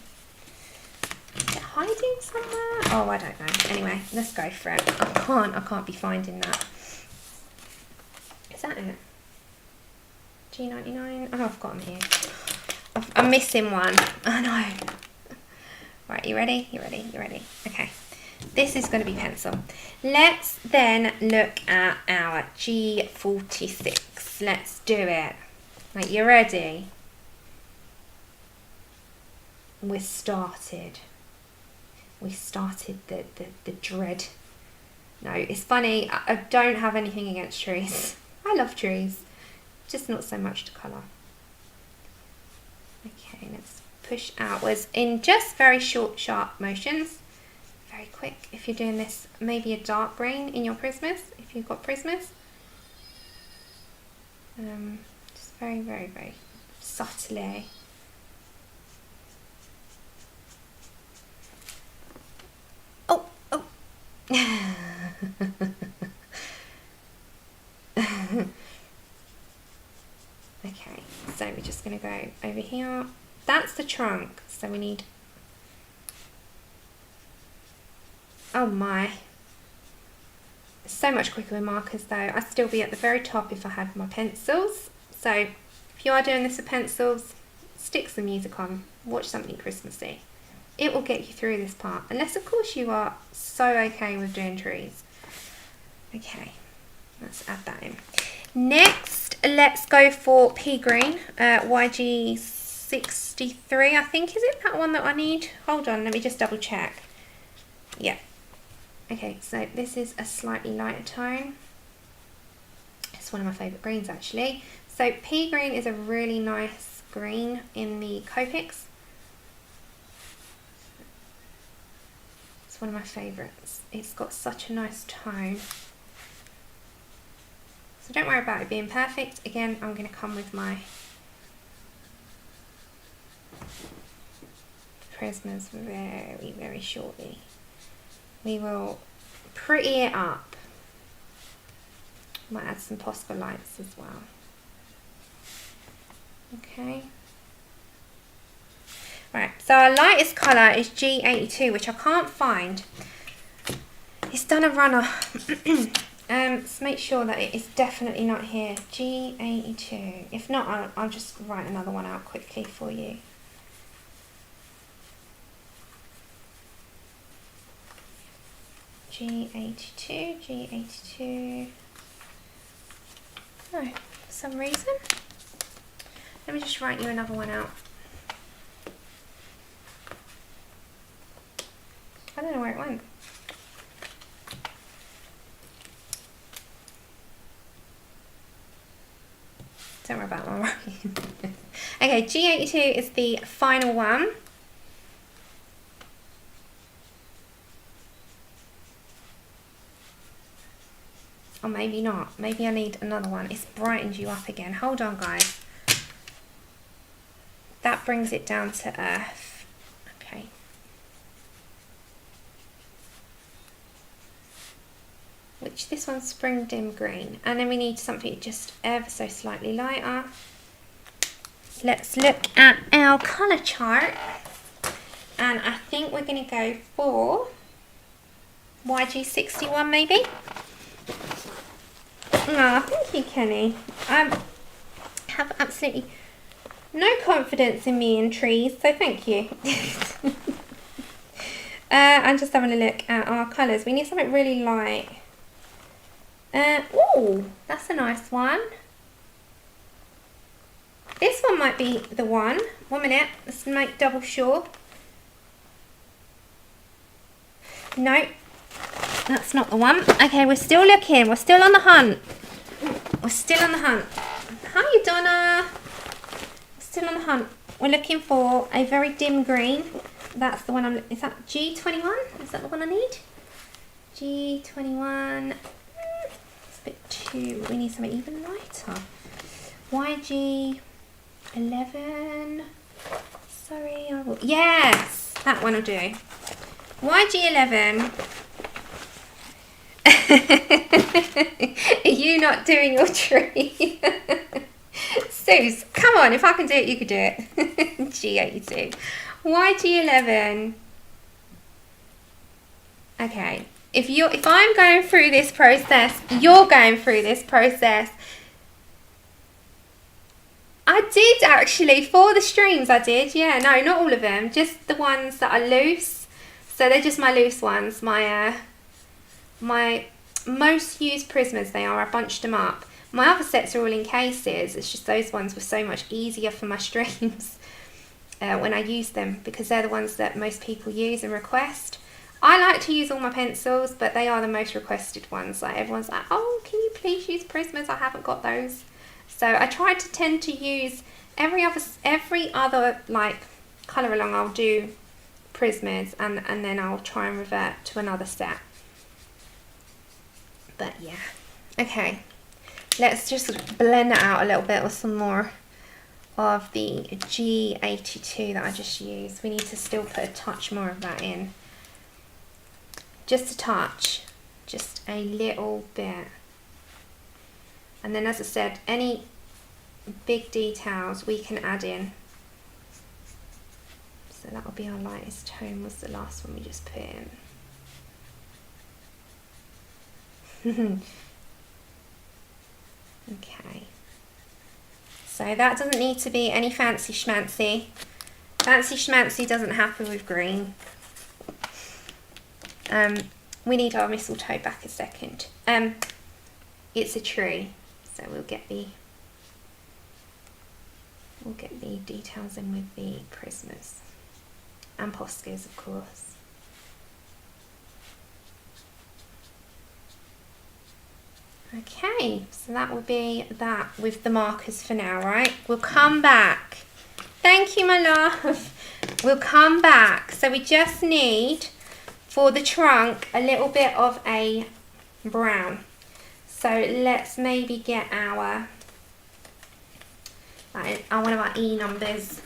Is it hiding somewhere? Oh, I don't know. Anyway, let's go for it. I can't be finding that. Is that it? G99. Oh, I've got them here. I'm missing one. I know. Right, you ready? You ready? You ready? Okay. This is going to be pencil. Let's then look at our G46. Let's do it. Right, you ready? We're started. We started the dread. No, it's funny. I don't have anything against trees. I love trees. Just not so much to colour. Okay, let's push outwards in just very short, sharp motions. Very quick. If you're doing this, maybe a dark green in your Christmas, if you've got Christmas. Just very, very, very subtly. Oh, oh. Okay, so we're just going to go over here. That's the trunk, so we need Oh my. So much quicker with markers though. I'd still be at the very top if I had my pencils. So if you are doing this with pencils, stick some music on, watch something Christmassy. It will get you through this part, unless of course you are so okay with doing trees. Okay, let's add that in. Next, let's go for pea green, YG63, I think. Is it that one that I need? Hold on, let me just double check. Yeah. Okay, so this is a slightly lighter tone. It's one of my favourite greens actually. So pea green is a really nice green in the Copics. It's one of my favourites. It's got such a nice tone. So don't worry about it being perfect. Again, I'm going to come with my Prismas very, very shortly. We will pretty it up. Might add some Posca lights as well. Okay. Right, so our lightest colour is G82, which I can't find. It's done a runner. Let's make sure that it is definitely not here. G82. If not, I'll just write another one out quickly for you. G82, G82. No, for some reason. Let me just write you another one out. I don't know where it went. Don't worry about my writing. Okay, G82 is the final one. Or maybe not. Maybe I need another one. It's brightened you up again. Hold on, guys. That brings it down to earth. Okay. Which this one's Spring Dim Green. And then we need something just ever so slightly lighter. Let's look at our colour chart. And I think we're going to go for YG61 maybe. Oh, thank you, Kenny. I have absolutely no confidence in me in trees, so thank you. I'm just having a look at our colours. We need something really light. Oh, that's a nice one. This one might be the one. 1 minute, let's make double sure. No, that's not the one. Okay, we're still looking. We're still on the hunt. We're still on the hunt. Hi, Donna. We're still on the hunt. We're looking for a very dim green. That's the one is that G21? Is that the one I need? G21. It's a bit too, we need something even lighter. YG11. Sorry, I will. Yes, that one will do. YG11. Are you not doing your tree? Suze, come on, if I can do it, you could do it. G82. YG11. Okay. If I'm going through this process, you're going through this process. I did actually, for the streams I did, yeah, no, not all of them, just the ones that are loose. So they're just my loose ones, my most used Prismas they are. I bunched them up. My other sets are all in cases. It's just those ones were so much easier for my streams when I use them, because they're the ones that most people use and request. I like to use all my pencils, but they are the most requested ones. Like everyone's like, oh, can you please use Prismas? I haven't got those. So I try to tend to use every other like colour along. I'll do Prismas and then I'll try and revert to another set. But yeah, okay, let's just blend that out a little bit with some more of the G82 that I just used. We need to still put a touch more of that in. Just a touch, just a little bit. And then, as I said, any big details we can add in. So that will be our lightest tone, was the last one we just put in. Okay. So that doesn't need to be any fancy schmancy. Fancy schmancy doesn't happen with green. We need our mistletoe back a second. It's a tree, so we'll get the details in with the prismas and Poscas, of course. Okay, so that will be that with the markers for now, right? We'll come back. Thank you, my love. We'll come back. So we just need, for the trunk, a little bit of a brown. So let's maybe get our, one of our E numbers.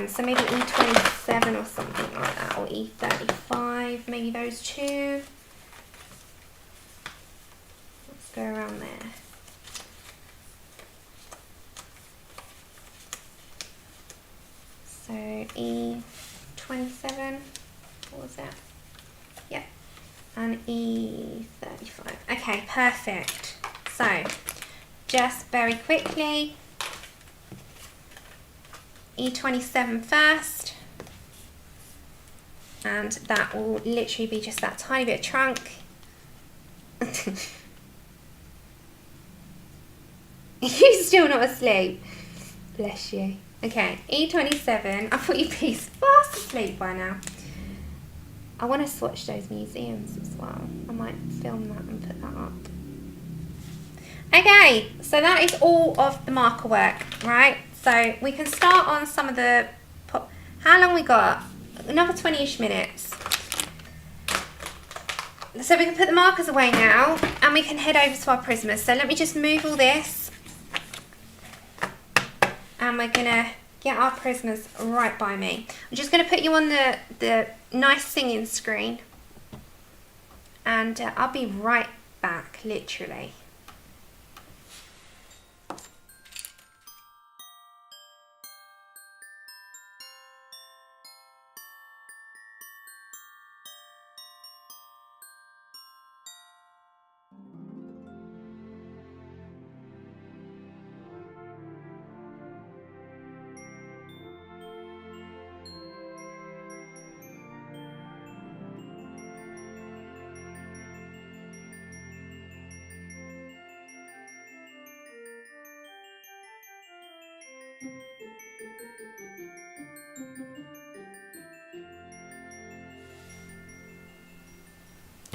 So maybe E27 or something like that, or E35, maybe those two. Let's go around there. So E27, what was that? Yep, and E35. Okay, perfect. So, just very quickly, E27 first, and that will literally be just that tiny bit of trunk. You're still not asleep? Bless you. Okay, E27. I thought you'd be fast asleep by now. I want to swatch those museums as well. I might film that and put that up. Okay, so that is all of the marker work, right? So we can start on some of the... How long we got? Another 20-ish minutes. So we can put the markers away now, and we can head over to our prismas. So let me just move all this. And we're gonna get our prismas right by me. I'm just gonna put you on the nice singing screen, and I'll be right back, literally.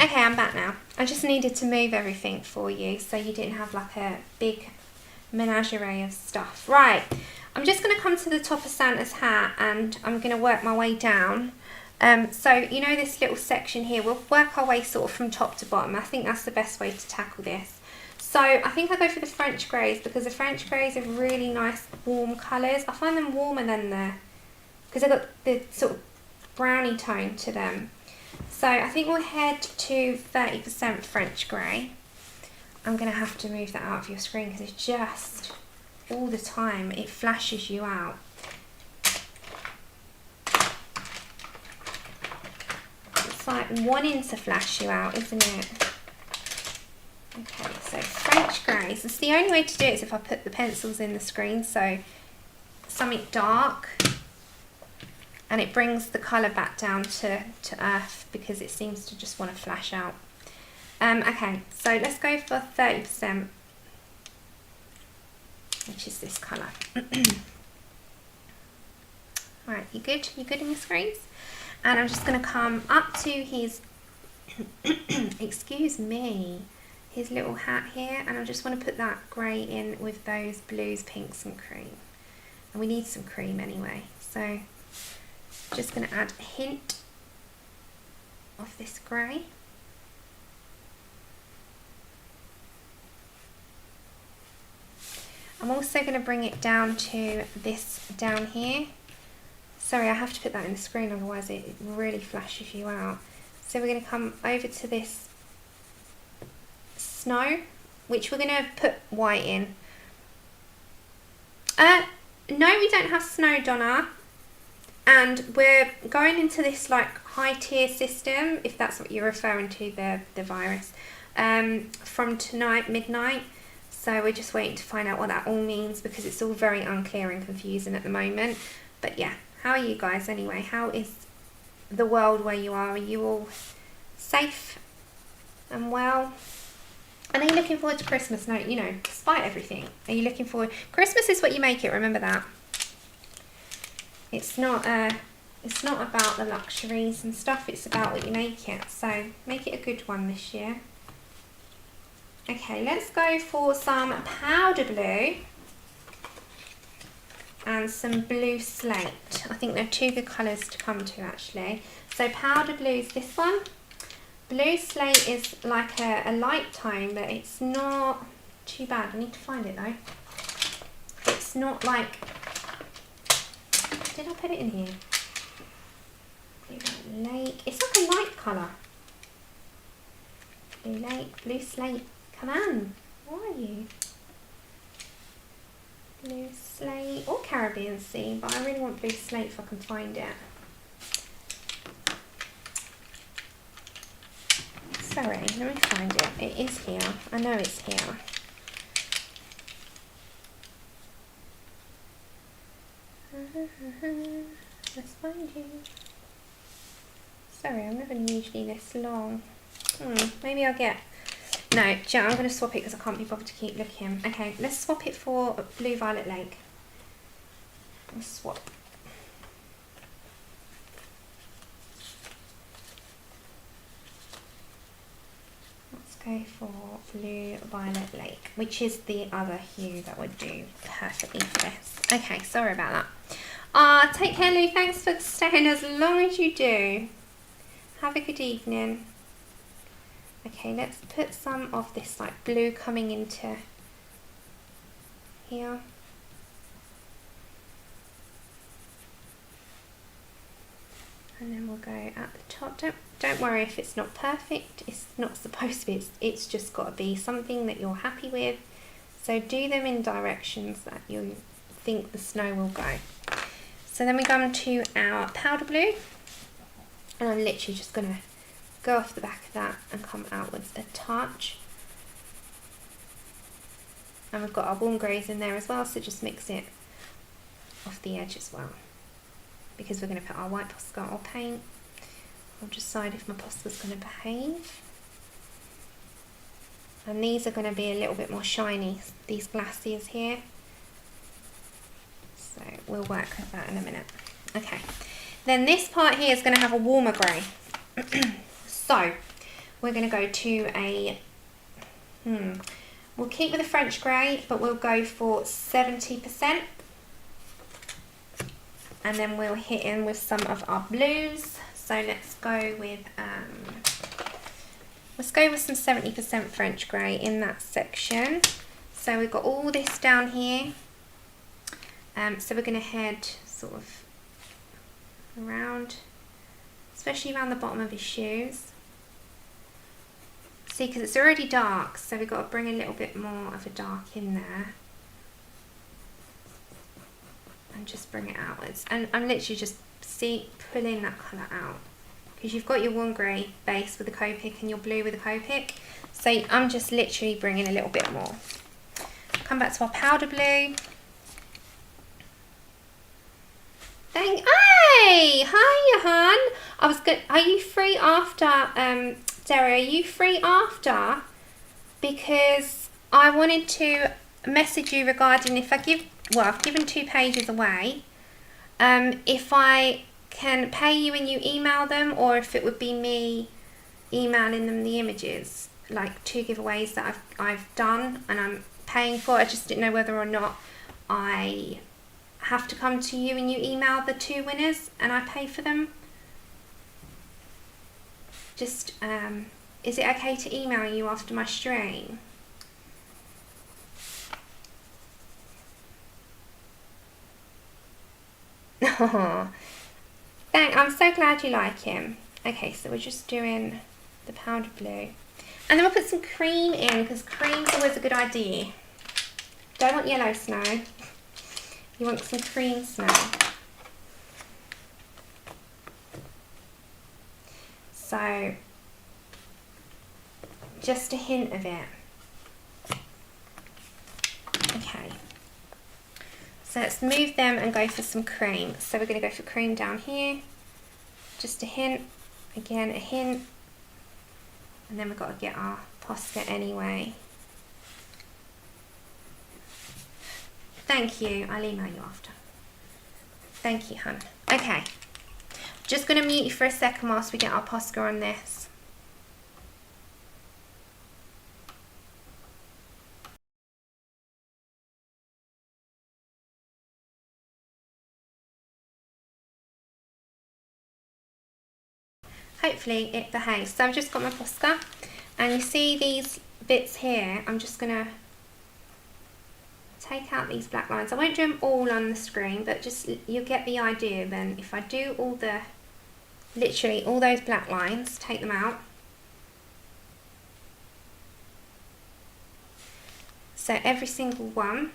Okay, I'm back now. I just needed to move everything for you so you didn't have like a big menagerie of stuff. Right, I'm just going to come to the top of Santa's hat and I'm going to work my way down. So you know this little section here, we'll work our way sort of from top to bottom. I think that's the best way to tackle this. So I think I go for the French greys because the French greys are really nice warm colours. I find them warmer than because they've got the sort of browny tone to them. So I think we'll head to 30% French grey. I'm going to have to move that out of your screen because it's just all the time it flashes you out. It's like wanting to flash you out, isn't it? Okay, so French greys. It's the only way to do it is if I put the pencils in the screen, so something dark. And it brings the colour back down to earth because it seems to just want to flash out. Okay, so let's go for 30%, which is this colour. Alright, you good? You good in your screens? And I'm just going to come up to his, excuse me, his little hat here. And I just want to put that grey in with those blues, pinks and cream. And we need some cream anyway. So just going to add a hint of this grey. I'm also going to bring it down to this down here. Sorry, I have to put that in the screen, otherwise it really flashes you out. So we're going to come over to this snow, which we're going to put white in. No, we don't have snow, Donna. And we're going into this like high tier system, if that's what you're referring to, the virus, from tonight, midnight. So we're just waiting to find out what that all means, because it's all very unclear and confusing at the moment. But yeah, how are you guys anyway? How is the world where you are? Are you all safe and well? And are you looking forward to Christmas? No, you know, despite everything, are you looking forward? Christmas is what you make it, remember that. It's not about the luxuries and stuff, it's about what you make it. So make it a good one this year. Okay, let's go for some powder blue and some blue slate. I think they're two good colours to come to actually. So powder blue is this one. Blue slate is like a light tone, but it's not too bad. I need to find it though. It's not like... Did I put it in here? Blue lake. It's like a light colour. Blue lake, blue slate. Come on, where are you? Blue slate or Caribbean Sea, but I really want blue slate if I can find it. Sorry, let me find it. It is here. I know it's here. Let's find you. Sorry, I'm never usually this long. Maybe I'll get... No, I'm going to swap it because I can't be bothered to keep looking. Okay, let's swap it for Blue Violet Lake. Let's swap. Let's go for Blue Violet Lake, which is the other hue that would do perfectly for this. Okay, sorry about that. Take care, Lou. Thanks for staying as long as you do. Have a good evening. Okay, let's put some of this like blue coming into here. And then we'll go at the top. Don't worry if it's not perfect. It's not supposed to be. It's just got to be something that you're happy with. So do them in directions that you think the snow will go. So then we come to our powder blue. And I'm literally just going to go off the back of that and come outwards a touch. And we've got our warm greys in there as well, so just mix it off the edge as well. Because we're going to put our white Posca or paint. I'll decide if my Posca's going to behave. And these are going to be a little bit more shiny, these glaciers here. So we'll work with that in a minute. Okay, then this part here is going to have a warmer grey. So we're going to go to a, we'll keep with the French grey, but we'll go for 70%. And then we'll hit in with some of our blues. So let's go with some 70% French grey in that section. So we've got all this down here. So we're going to head sort of around, especially around the bottom of his shoes. See, because it's already dark, so we've got to bring a little bit more of a dark in there. And just bring it outwards. And I'm literally just, pulling that colour out. Because you've got your warm grey base with the Copic and your blue with the Copic. So I'm just literally bringing a little bit more. Come back to our powder blue. Hey! Hi, hon. I was good. Are you free after, Derry, are you free after? Because I wanted to message you regarding if I give, well, I've given 2 pages away. If I can pay you and you email them, or if it would be me emailing them the images, like 2 giveaways that I've done and I'm paying for. I just didn't know whether or not I have to come to you and you email the 2 winners and I pay for them. Just, is it okay to email you after my stream? Oh, I'm so glad you like him. Okay, so we're just doing the powder blue. And then we'll put some cream in, because cream's always a good idea. Don't want yellow snow. You want some cream snow. So just a hint of it. Okay, so let's move them and go for some cream. So we're going to go for cream down here, just a hint, again a hint, and then we've got to get our Posca anyway. Thank you, I'll email you after. Thank you, hun. Okay, just going to mute you for a second whilst we get our Posca on this. Hopefully it behaves. So I've just got my Posca, and you see these bits here. I'm just going to take out these black lines. I won't do them all on the screen, but just you'll get the idea then. If I do all the, literally all those black lines, take them out. So every single one.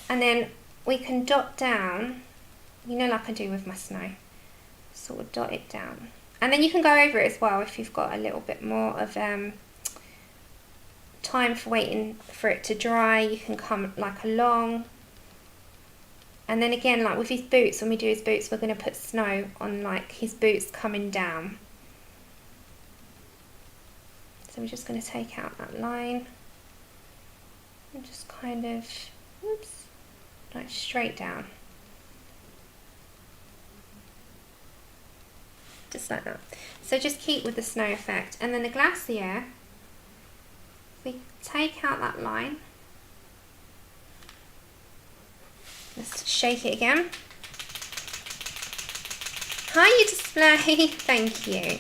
And then we can dot down, you know, like I do with my snow. Sort of dot it down, and then you can go over it as well if you've got a little bit more of time for waiting for it to dry. You can come like along, and then again, like with his boots, when we do his boots, we're going to put snow on like his boots coming down. So we're just going to take out that line and just kind of, oops, like straight down. Just like that. So just keep with the snow effect. And then the glacier, we take out that line. Let's shake it again. Hi, you display. Thank you.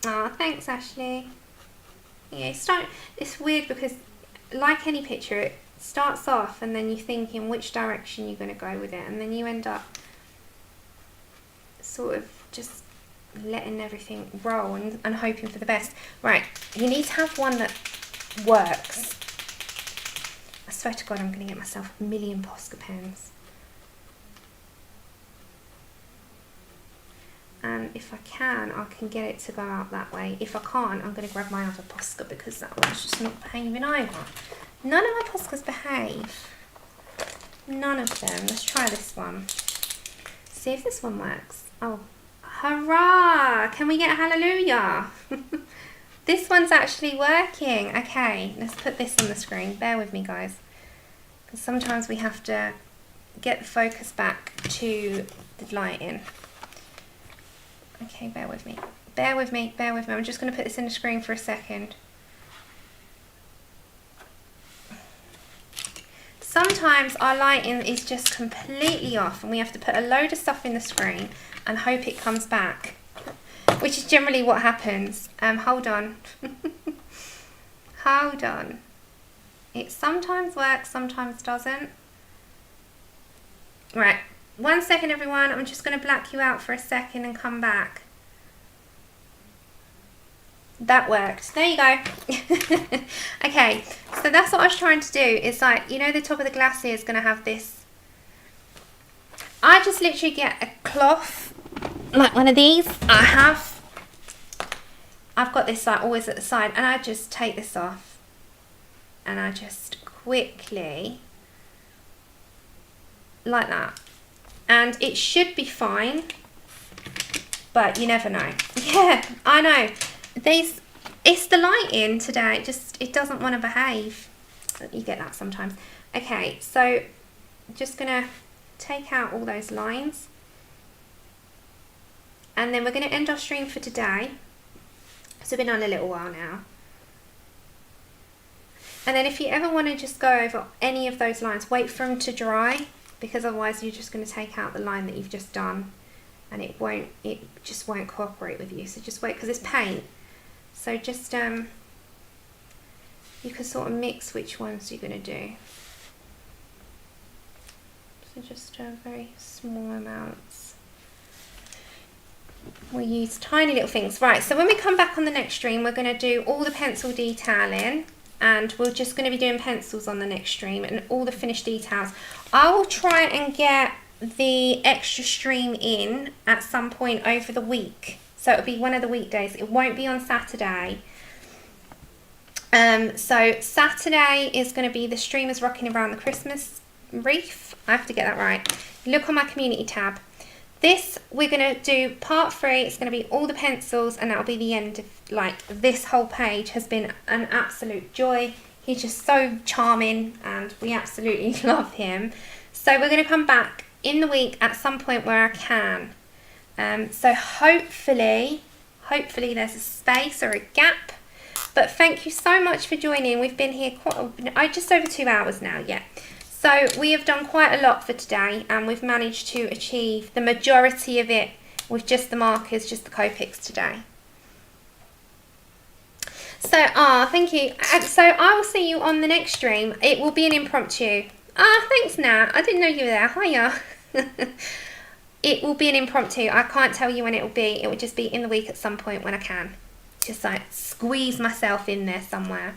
Oh, thanks, Ashley. Yeah, it's weird because like any picture, it starts off and then you think in which direction you're going to go with it, and then you end up sort of just letting everything roll and hoping for the best. Right, you need to have one that works. I swear to God, I'm going to get myself a million Posca pens. And if I can get it to go out that way. If I can't, I'm going to grab my other Posca because that one's just not behaving either. None of my Poscas behave. None of them. Let's try this one. See if this one works. Oh, hurrah! Can we get a hallelujah? This one's actually working. Okay, let's put this on the screen. Bear with me, guys. Because sometimes we have to get the focus back to the lighting. Okay, bear with me. Bear with me, bear with me. I'm just going to put this in the screen for a second. Sometimes our lighting is just completely off and we have to put a load of stuff in the screen and hope it comes back, which is generally what happens. Hold on. Hold on. It sometimes works, sometimes doesn't. Right, 1 second everyone. I'm just going to black you out for a second and come back. That worked. There you go. Okay, so that's what I was trying to do. It's like, you know, the top of the glacier is going to have this. I just literally get a cloth, like one of these. I've got this like always at the side, and I just take this off and I just quickly, like that. And it should be fine, but you never know. Yeah, I know. It's the lighting today. It doesn't want to behave. You get that sometimes. Okay, so just gonna take out all those lines, and then we're gonna end our stream for today. So we've been on a little while now. And then if you ever want to just go over any of those lines, wait for them to dry, because otherwise you're just going to take out the line that you've just done, and it just won't cooperate with you. So just wait, because it's paint. So just you can sort of mix which ones you're going to do. So just very small amounts. We use tiny little things. Right, so when we come back on the next stream, we're going to do all the pencil detailing, and we're just going to be doing pencils on the next stream and all the finished details. I will try and get the extra stream in at some point over the week. So it'll be one of the weekdays. It won't be on Saturday. So Saturday is going to be the streamers rocking around the Christmas wreath. I have to get that right. Look on my community tab. This, we're going to do part 3. It's going to be all the pencils, and that'll be the end of, like, this whole page has been an absolute joy. He's just so charming, and we absolutely love him. So we're going to come back in the week at some point where I can. So hopefully there's a space or a gap. But thank you so much for joining. We've been here just over 2 hours now, yeah. So we have done quite a lot for today, and we've managed to achieve the majority of it with just the markers, just the Copics today. So, thank you. So I will see you on the next stream. It will be an impromptu. Thanks, Nat. I didn't know you were there. Hiya. It will be an impromptu. I can't tell you when it will be. It will just be in the week at some point when I can. Just like squeeze myself in there somewhere.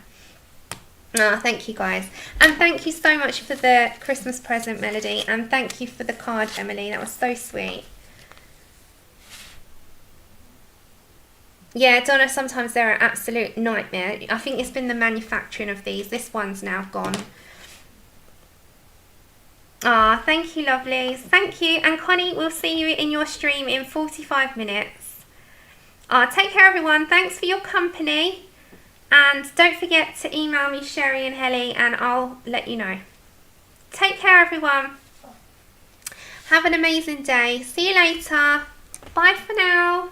Thank you guys, and thank you so much for the Christmas present, Melody, and thank you for the card, Emily. That was so sweet. Yeah, Donna, sometimes they're an absolute nightmare. I think it's been the manufacturing of these. This one's now gone. Thank you, lovelies. Thank you, and Connie, we'll see you in your stream in 45 minutes. Take care, everyone. Thanks for your company. And don't forget to email me, Sherry and Helly, and I'll let you know. Take care, everyone. Have an amazing day. See you later. Bye for now.